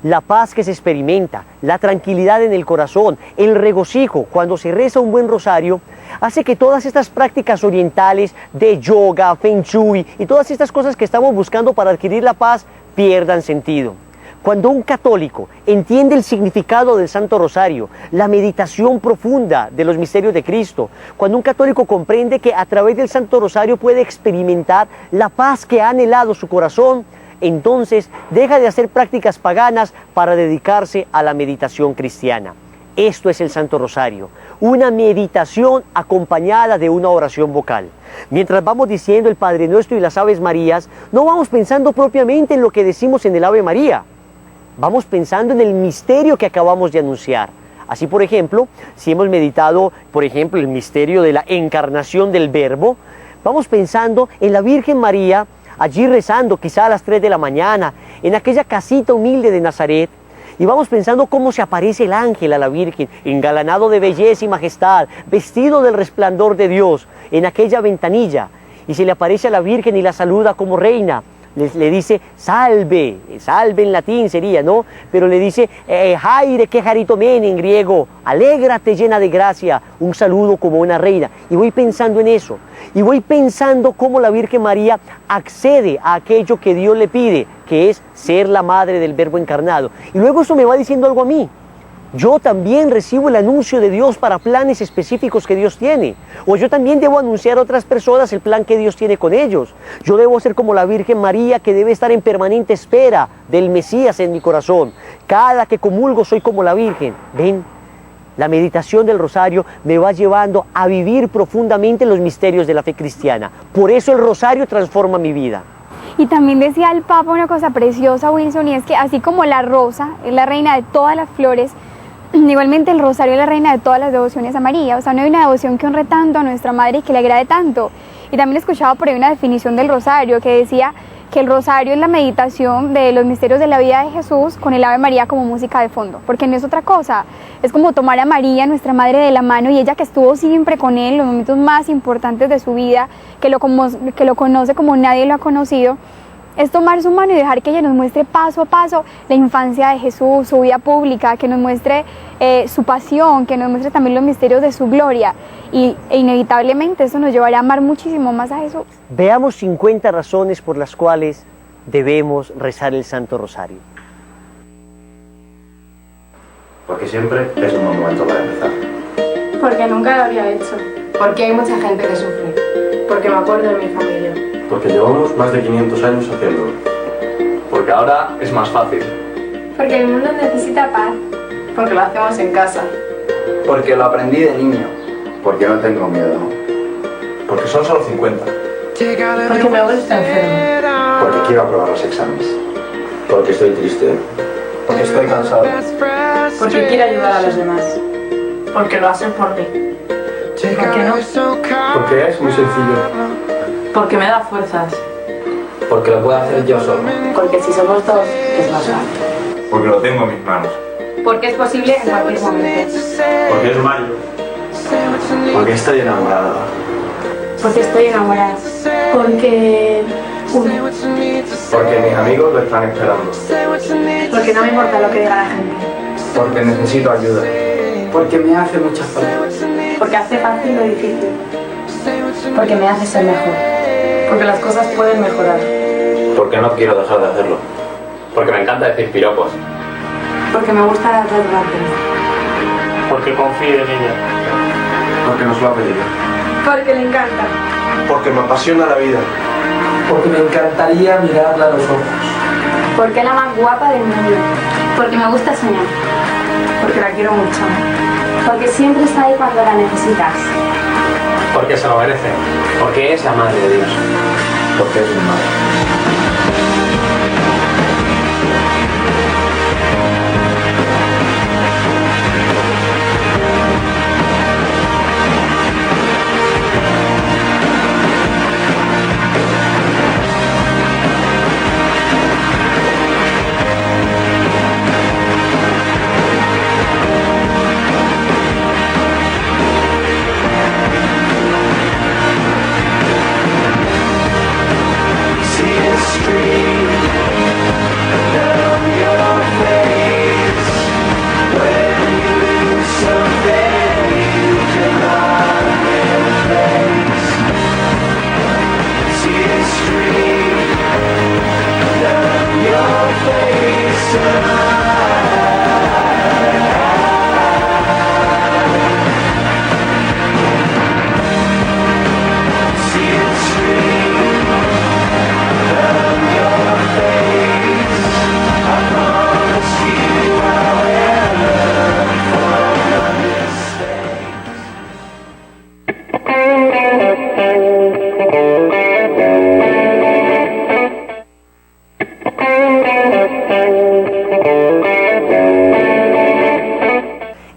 La paz que se experimenta, la tranquilidad en el corazón, el regocijo cuando se reza un buen rosario, hace que todas estas prácticas orientales de yoga, feng shui y todas estas cosas que estamos buscando para adquirir la paz pierdan sentido. Cuando un católico entiende el significado del Santo Rosario, la meditación profunda de los misterios de Cristo, cuando un católico comprende que a través del Santo Rosario puede experimentar la paz que ha anhelado su corazón, entonces deja de hacer prácticas paganas para dedicarse a la meditación cristiana. Esto es el Santo Rosario, una meditación acompañada de una oración vocal. Mientras vamos diciendo el Padre Nuestro y las Aves Marías, no vamos pensando propiamente en lo que decimos en el Ave María. Vamos pensando en el misterio que acabamos de anunciar. Así, por ejemplo, si hemos meditado, el misterio de la encarnación del Verbo, vamos pensando en la Virgen María, allí rezando quizá a las 3 de la mañana, en aquella casita humilde de Nazaret, y vamos pensando cómo se aparece el ángel a la Virgen, engalanado de belleza y majestad, vestido del resplandor de Dios, en aquella ventanilla, y se le aparece a la Virgen y la saluda como reina. Le dice salve, salve en latín sería, ¿no? Pero le dice haire que jaritomen en griego, alégrate llena de gracia, un saludo como una reina. Y voy pensando en eso, y voy pensando cómo la Virgen María accede a aquello que Dios le pide, que es ser la madre del Verbo encarnado. Y luego eso me va diciendo algo a mí. Yo también recibo el anuncio de Dios para planes específicos que Dios tiene. O yo también debo anunciar a otras personas el plan que Dios tiene con ellos. Yo debo ser como la Virgen María, que debe estar en permanente espera del Mesías en mi corazón. Cada que comulgo soy como la Virgen. ¿Ven? La meditación del rosario me va llevando a vivir profundamente los misterios de la fe cristiana. Por eso el rosario transforma mi vida. Y también decía el Papa una cosa preciosa, Wilson, y es que así como la rosa es la reina de todas las flores, igualmente el rosario es la reina de todas las devociones a María. O sea, no hay una devoción que honre tanto a nuestra Madre y que le agrade tanto. Y también escuchaba por ahí una definición del rosario que decía que el rosario es la meditación de los misterios de la vida de Jesús con el Ave María como música de fondo, porque no es otra cosa. Es como tomar a María, nuestra Madre, de la mano, y ella que estuvo siempre con él en los momentos más importantes de su vida, que lo conoce como nadie lo ha conocido, es tomar su mano y dejar que ella nos muestre paso a paso la infancia de Jesús, su vida pública, que nos muestre su pasión, que nos muestre también los misterios de su gloria. E inevitablemente eso nos llevará a amar muchísimo más a Jesús. Veamos 50 razones por las cuales debemos rezar el Santo Rosario. Porque siempre es un buen momento para empezar. Porque nunca lo había hecho. Porque hay mucha gente que sufre. Porque me acuerdo de mi familia. Porque llevamos más de 500 años haciéndolo. Porque ahora es más fácil. Porque el mundo necesita paz. Porque lo hacemos en casa. Porque lo aprendí de niño. Porque no tengo miedo. Porque son solo 50. Porque me gusta enfermo. Porque quiero aprobar los exámenes. Porque estoy triste. Porque estoy cansado. Porque quiero ayudar a los demás. Porque lo hacen por mí. ¿Por qué no? Porque es muy sencillo. Porque me da fuerzas. Porque lo puedo hacer yo solo. Porque si somos dos, es más fácil. Porque lo tengo en mis manos. Porque es posible en cualquier momento. Porque es mayo. Porque estoy enamorado. Porque estoy enamorada. Porque... Porque mis amigos lo están esperando. Porque no me importa lo que diga la gente. Porque necesito ayuda. Porque me hace mucha falta. Porque hace fácil lo difícil. Porque me hace ser mejor. Porque las cosas pueden mejorar. Porque no quiero dejar de hacerlo. Porque me encanta decir piropos. Porque me gusta dar gracias. Porque confío en ella. Porque nos lo ha pedido. Porque le encanta. Porque me apasiona la vida. Porque me encantaría mirarla a los ojos. Porque es la más guapa del mundo. Porque me gusta soñar. Porque la quiero mucho. Porque siempre está ahí cuando la necesitas. Porque se lo merece. Porque es la madre de Dios. Porque es mi madre.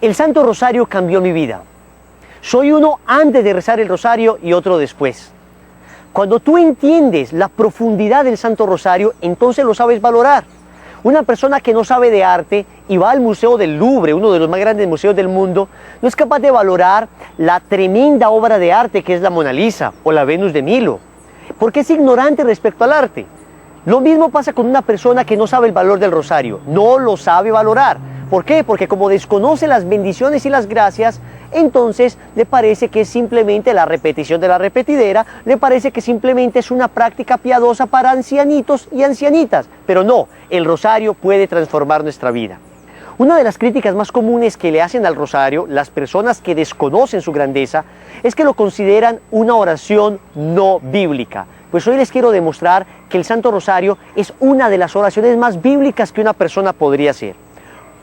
El Santo Rosario cambió mi vida. Soy uno antes de rezar el rosario y otro después. Cuando tú entiendes la profundidad del Santo Rosario, entonces lo sabes valorar. Una persona que no sabe de arte y va al Museo del Louvre, uno de los más grandes museos del mundo, no es capaz de valorar la tremenda obra de arte que es la Mona Lisa o la Venus de Milo, porque es ignorante respecto al arte. Lo mismo pasa con una persona que no sabe el valor del rosario, no lo sabe valorar. ¿Por qué? Porque como desconoce las bendiciones y las gracias, entonces le parece que es simplemente la repetición de la repetidera, le parece que simplemente es una práctica piadosa para ancianitos y ancianitas. Pero no, el rosario puede transformar nuestra vida. Una de las críticas más comunes que le hacen al rosario las personas que desconocen su grandeza es que lo consideran una oración no bíblica. Pues hoy les quiero demostrar que el Santo Rosario es una de las oraciones más bíblicas que una persona podría hacer.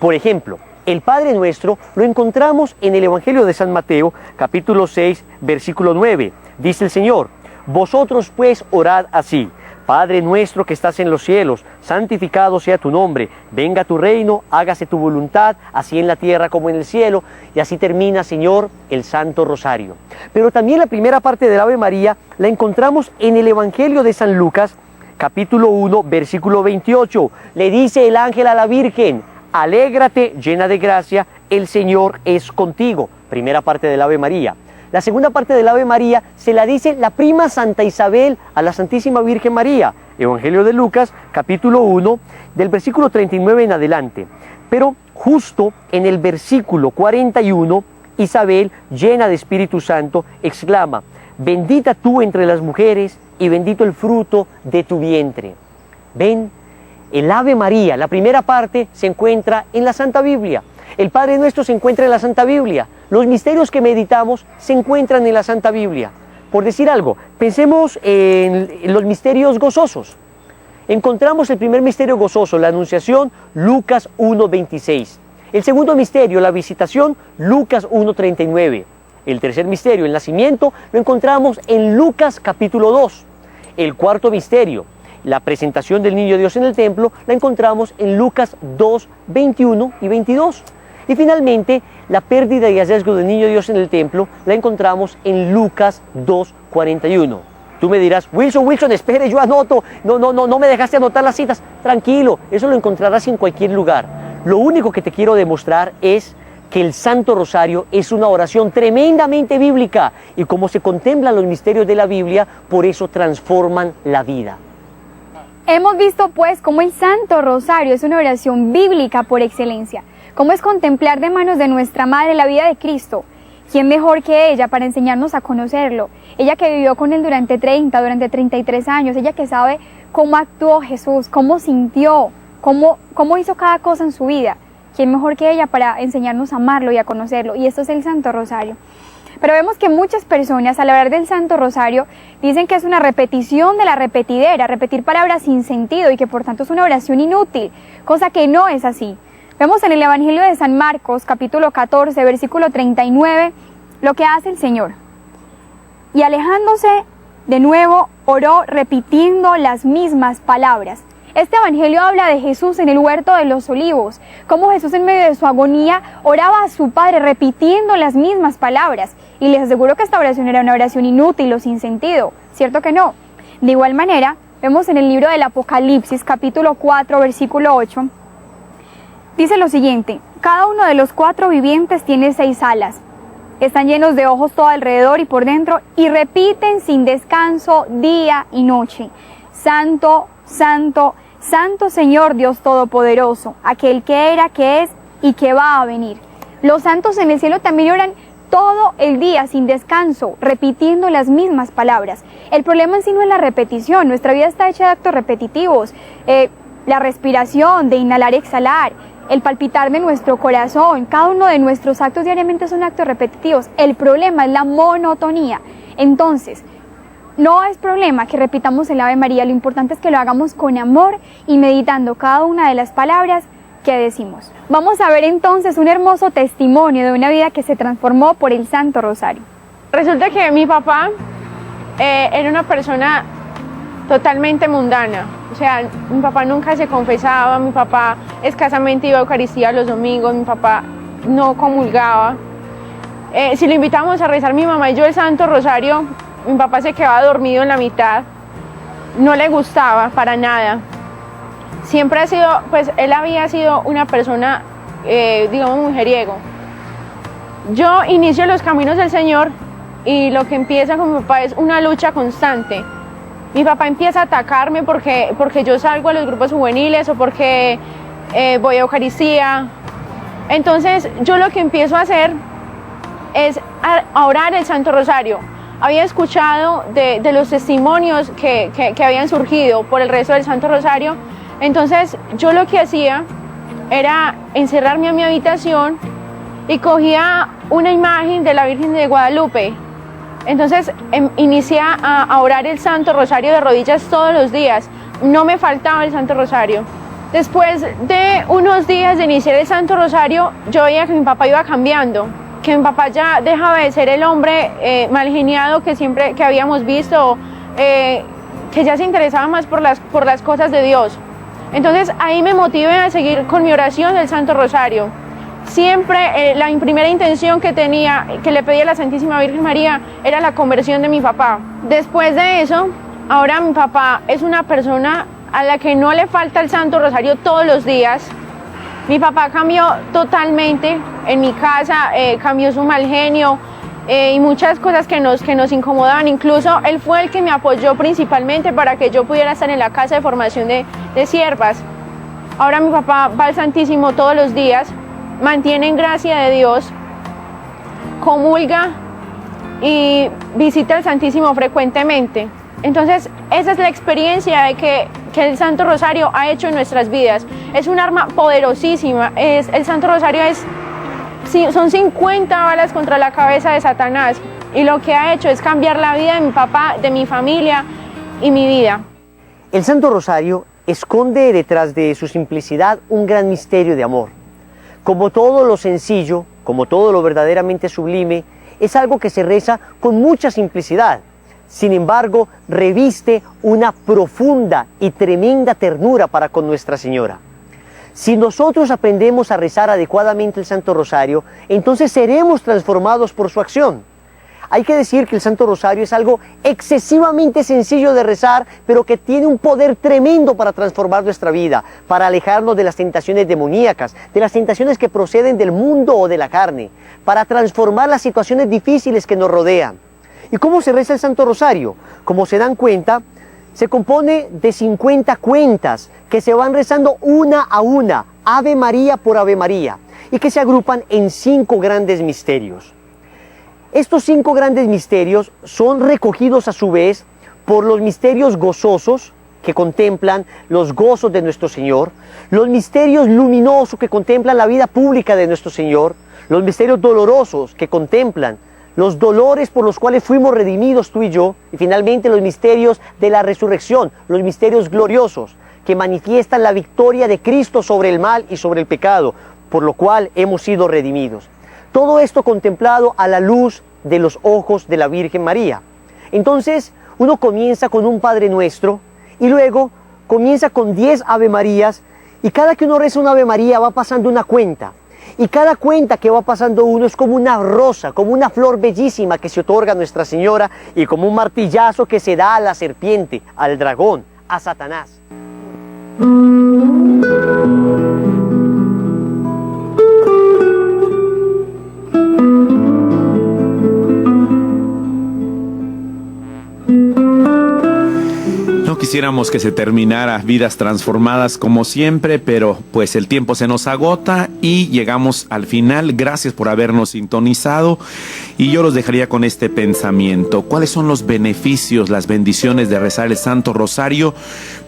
Por ejemplo, el Padre Nuestro lo encontramos en el Evangelio de San Mateo, capítulo 6, versículo 9. Dice el Señor: vosotros pues orad así: Padre nuestro que estás en los cielos, santificado sea tu nombre, venga tu reino, hágase tu voluntad, así en la tierra como en el cielo. Y así termina, Señor, el Santo Rosario. Pero también la primera parte del Ave María la encontramos en el Evangelio de San Lucas, capítulo 1, versículo 28. Le dice el ángel a la Virgen: alégrate, llena de gracia, el Señor es contigo. Primera parte del Ave María. La segunda parte del Ave María se la dice la prima Santa Isabel a la Santísima Virgen María. Evangelio de Lucas, capítulo 1, del versículo 39 en adelante. Pero justo en el versículo 41, Isabel, llena de Espíritu Santo, exclama: bendita tú entre las mujeres y bendito el fruto de tu vientre. ¿Ven? El Ave María, la primera parte, se encuentra en la Santa Biblia. El Padre Nuestro se encuentra en la Santa Biblia. Los misterios que meditamos se encuentran en la Santa Biblia. Por decir algo, pensemos en los misterios gozosos. Encontramos el primer misterio gozoso, la Anunciación, Lucas 1:26. El segundo misterio, la Visitación, Lucas 1:39. El tercer misterio, el Nacimiento, lo encontramos en Lucas capítulo 2. El cuarto misterio, la presentación del Niño Dios en el templo, la encontramos en Lucas 2:21 y 22. Y finalmente, la pérdida y hallazgo del Niño Dios en el templo la encontramos en Lucas 2:41. Tú me dirás: Wilson, espere, yo anoto. No me dejaste anotar las citas. Tranquilo, eso lo encontrarás en cualquier lugar. Lo único que te quiero demostrar es que el Santo Rosario es una oración tremendamente bíblica, y como se contemplan los misterios de la Biblia, por eso transforman la vida. Hemos visto pues cómo el Santo Rosario es una oración bíblica por excelencia, cómo es contemplar de manos de nuestra Madre la vida de Cristo. ¿Quién mejor que ella para enseñarnos a conocerlo? Ella que vivió con él durante 33 años, ella que sabe cómo actuó Jesús, cómo sintió, cómo hizo cada cosa en su vida. ¿Quién mejor que ella para enseñarnos a amarlo y a conocerlo? Y esto es el Santo Rosario. Pero vemos que muchas personas al hablar del Santo Rosario dicen que es una repetición de la repetidera, repetir palabras sin sentido y que por tanto es una oración inútil, cosa que no es así. Vemos en el Evangelio de San Marcos, capítulo 14, versículo 39, lo que hace el Señor. Y alejándose de nuevo, oró repitiendo las mismas palabras. Este Evangelio habla de Jesús en el huerto de los olivos, cómo Jesús en medio de su agonía oraba a su Padre repitiendo las mismas palabras. Y les aseguro que esta oración era una oración inútil o sin sentido, ¿cierto que no? De igual manera, vemos en el libro del Apocalipsis, capítulo 4, versículo 8, dice lo siguiente: cada uno de los 4 vivientes tiene 6 alas, están llenos de ojos todo alrededor y por dentro, y repiten sin descanso día y noche: Santo, Santo, Santo Señor Dios Todopoderoso, aquel que era, que es y que va a venir. Los santos en el cielo también oran todo el día sin descanso, repitiendo las mismas palabras. El problema en sí no es la repetición, nuestra vida está hecha de actos repetitivos, la respiración, de inhalar y exhalar, el palpitar de nuestro corazón, cada uno de nuestros actos diariamente son actos repetitivos. El problema es la monotonía. Entonces, no es problema que repitamos el Ave María, lo importante es que lo hagamos con amor y meditando cada una de las palabras que decimos. Vamos a ver entonces un hermoso testimonio de una vida que se transformó por el Santo Rosario. Resulta que mi papá era una persona totalmente mundana. O sea, mi papá nunca se confesaba, mi papá escasamente iba a Eucaristía los domingos, mi papá no comulgaba. Si lo invitábamos a rezar mi mamá y yo el Santo Rosario, mi papá se quedaba dormido en la mitad, no le gustaba para nada. Siempre ha sido, pues él había sido una persona, digamos, mujeriego. Yo inicio los caminos del Señor y lo que empieza con mi papá es una lucha constante. Mi papá empieza a atacarme porque yo salgo a los grupos juveniles o porque voy a Eucaristía. Entonces yo lo que empiezo a hacer es a orar el Santo Rosario. Había escuchado de los testimonios que habían surgido por el rezo del Santo Rosario. Entonces yo lo que hacía era encerrarme en mi habitación y cogía una imagen de la Virgen de Guadalupe. Entonces inicié a orar el Santo Rosario de rodillas todos los días. No me faltaba el Santo Rosario. Después de unos días de iniciar el Santo Rosario, yo veía que mi papá iba cambiando, que mi papá ya dejaba de ser el hombre mal geniado que habíamos visto, que ya se interesaba más por las cosas de Dios. Entonces ahí me motivé a seguir con mi oración del Santo Rosario. Siempre la primera intención que le pedí a la Santísima Virgen María era la conversión de mi papá. Después de eso, ahora mi papá es una persona a la que no le falta el Santo Rosario todos los días. Mi papá cambió totalmente en mi casa, cambió su mal genio y muchas cosas que nos incomodaban. Incluso él fue el que me apoyó principalmente para que yo pudiera estar en la casa de formación de siervas. Ahora mi papá va al Santísimo todos los días, mantiene en gracia de Dios, comulga y visita al Santísimo frecuentemente. Entonces, esa es la experiencia de que el Santo Rosario ha hecho en nuestras vidas. Es un arma poderosísima. El Santo Rosario son 50 balas contra la cabeza de Satanás. Y lo que ha hecho es cambiar la vida de mi papá, de mi familia y mi vida. El Santo Rosario esconde detrás de su simplicidad un gran misterio de amor. Como todo lo sencillo, como todo lo verdaderamente sublime, es algo que se reza con mucha simplicidad. Sin embargo, reviste una profunda y tremenda ternura para con Nuestra Señora. Si nosotros aprendemos a rezar adecuadamente el Santo Rosario, entonces seremos transformados por su acción. Hay que decir que el Santo Rosario es algo excesivamente sencillo de rezar, pero que tiene un poder tremendo para transformar nuestra vida, para alejarnos de las tentaciones demoníacas, de las tentaciones que proceden del mundo o de la carne, para transformar las situaciones difíciles que nos rodean. ¿Y cómo se reza el Santo Rosario? Como se dan cuenta, se compone de 50 cuentas que se van rezando una a una, Ave María por Ave María, y que se agrupan en 5 grandes misterios. Estos 5 grandes misterios son recogidos a su vez por los misterios gozosos, que contemplan los gozos de nuestro Señor, los misterios luminosos, que contemplan la vida pública de nuestro Señor, los misterios dolorosos, que contemplan los dolores por los cuales fuimos redimidos tú y yo, y finalmente los misterios de la resurrección, los misterios gloriosos, que manifiestan la victoria de Cristo sobre el mal y sobre el pecado, por lo cual hemos sido redimidos. Todo esto contemplado a la luz de los ojos de la Virgen María. Entonces, uno comienza con un Padre Nuestro, y luego comienza con 10 Ave Marías, y cada que uno reza una Ave María va pasando una cuenta. Y cada cuenta que va pasando uno es como una rosa, como una flor bellísima que se otorga a Nuestra Señora y como un martillazo que se da a la serpiente, al dragón, a Satanás. No quisiéramos que se terminara Vidas Transformadas como siempre, pero pues el tiempo se nos agota y llegamos al final. Gracias por habernos sintonizado y yo los dejaría con este pensamiento. ¿Cuáles son los beneficios, las bendiciones de rezar el Santo Rosario?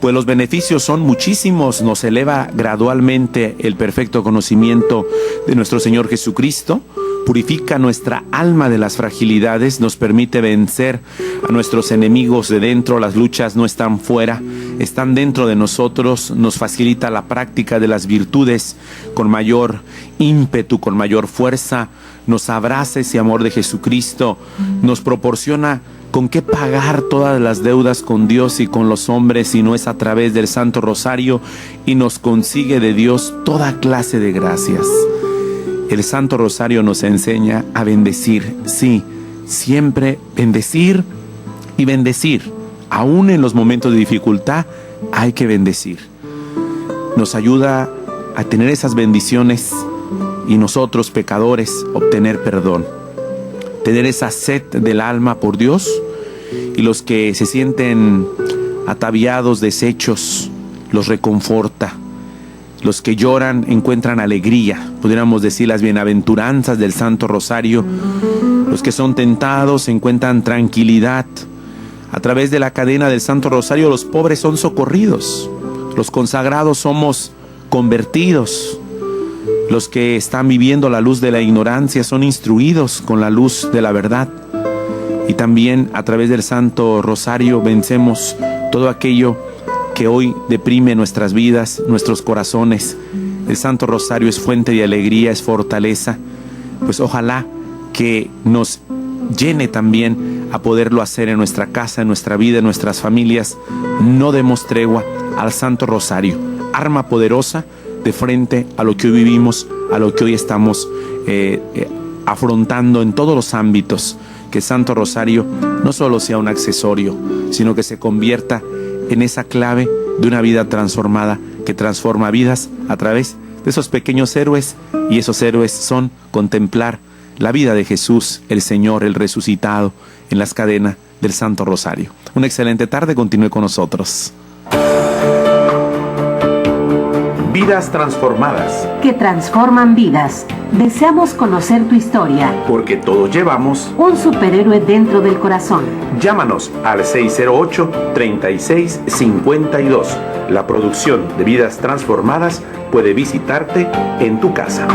Pues los beneficios son muchísimos. Nos eleva gradualmente el perfecto conocimiento de nuestro Señor Jesucristo. Purifica nuestra alma de las fragilidades, nos permite vencer a nuestros enemigos de dentro. Las luchas no están fuera, están dentro de nosotros. Nos facilita la práctica de las virtudes con mayor ímpetu, con mayor fuerza. Nos abraza ese amor de Jesucristo, nos proporciona con qué pagar todas las deudas con Dios y con los hombres, si no es a través del Santo Rosario, y nos consigue de Dios toda clase de gracias. El Santo Rosario nos enseña a bendecir, sí, siempre bendecir y bendecir. Aún en los momentos de dificultad hay que bendecir. Nos ayuda a tener esas bendiciones y nosotros, pecadores, obtener perdón. Tener esa sed del alma por Dios, y los que se sienten ataviados, deshechos, los reconforta. Los que lloran encuentran alegría, pudiéramos decir las bienaventuranzas del Santo Rosario. Los que son tentados encuentran tranquilidad. A través de la cadena del Santo Rosario los pobres son socorridos. Los consagrados somos convertidos. Los que están viviendo la luz de la ignorancia son instruidos con la luz de la verdad. Y también a través del Santo Rosario vencemos todo aquello que hoy deprime nuestras vidas, nuestros corazones. El Santo Rosario es fuente de alegría, es fortaleza. Pues ojalá que nos llene también a poderlo hacer en nuestra casa, en nuestra vida, en nuestras familias. No demos tregua al Santo Rosario, arma poderosa de frente a lo que hoy vivimos, a lo que hoy estamos afrontando en todos los ámbitos. Que Santo Rosario no solo sea un accesorio, sino que se convierta en esa clave de una vida transformada, que transforma vidas a través de esos pequeños héroes, y esos héroes son contemplar la vida de Jesús, el Señor, el resucitado, en las cadenas del Santo Rosario. Una excelente tarde, continúe con nosotros. Vidas transformadas. Que transforman vidas. Deseamos conocer tu historia. Porque todos llevamos un superhéroe dentro del corazón. Llámanos al 608-3652. La producción de Vidas Transformadas puede visitarte en tu casa.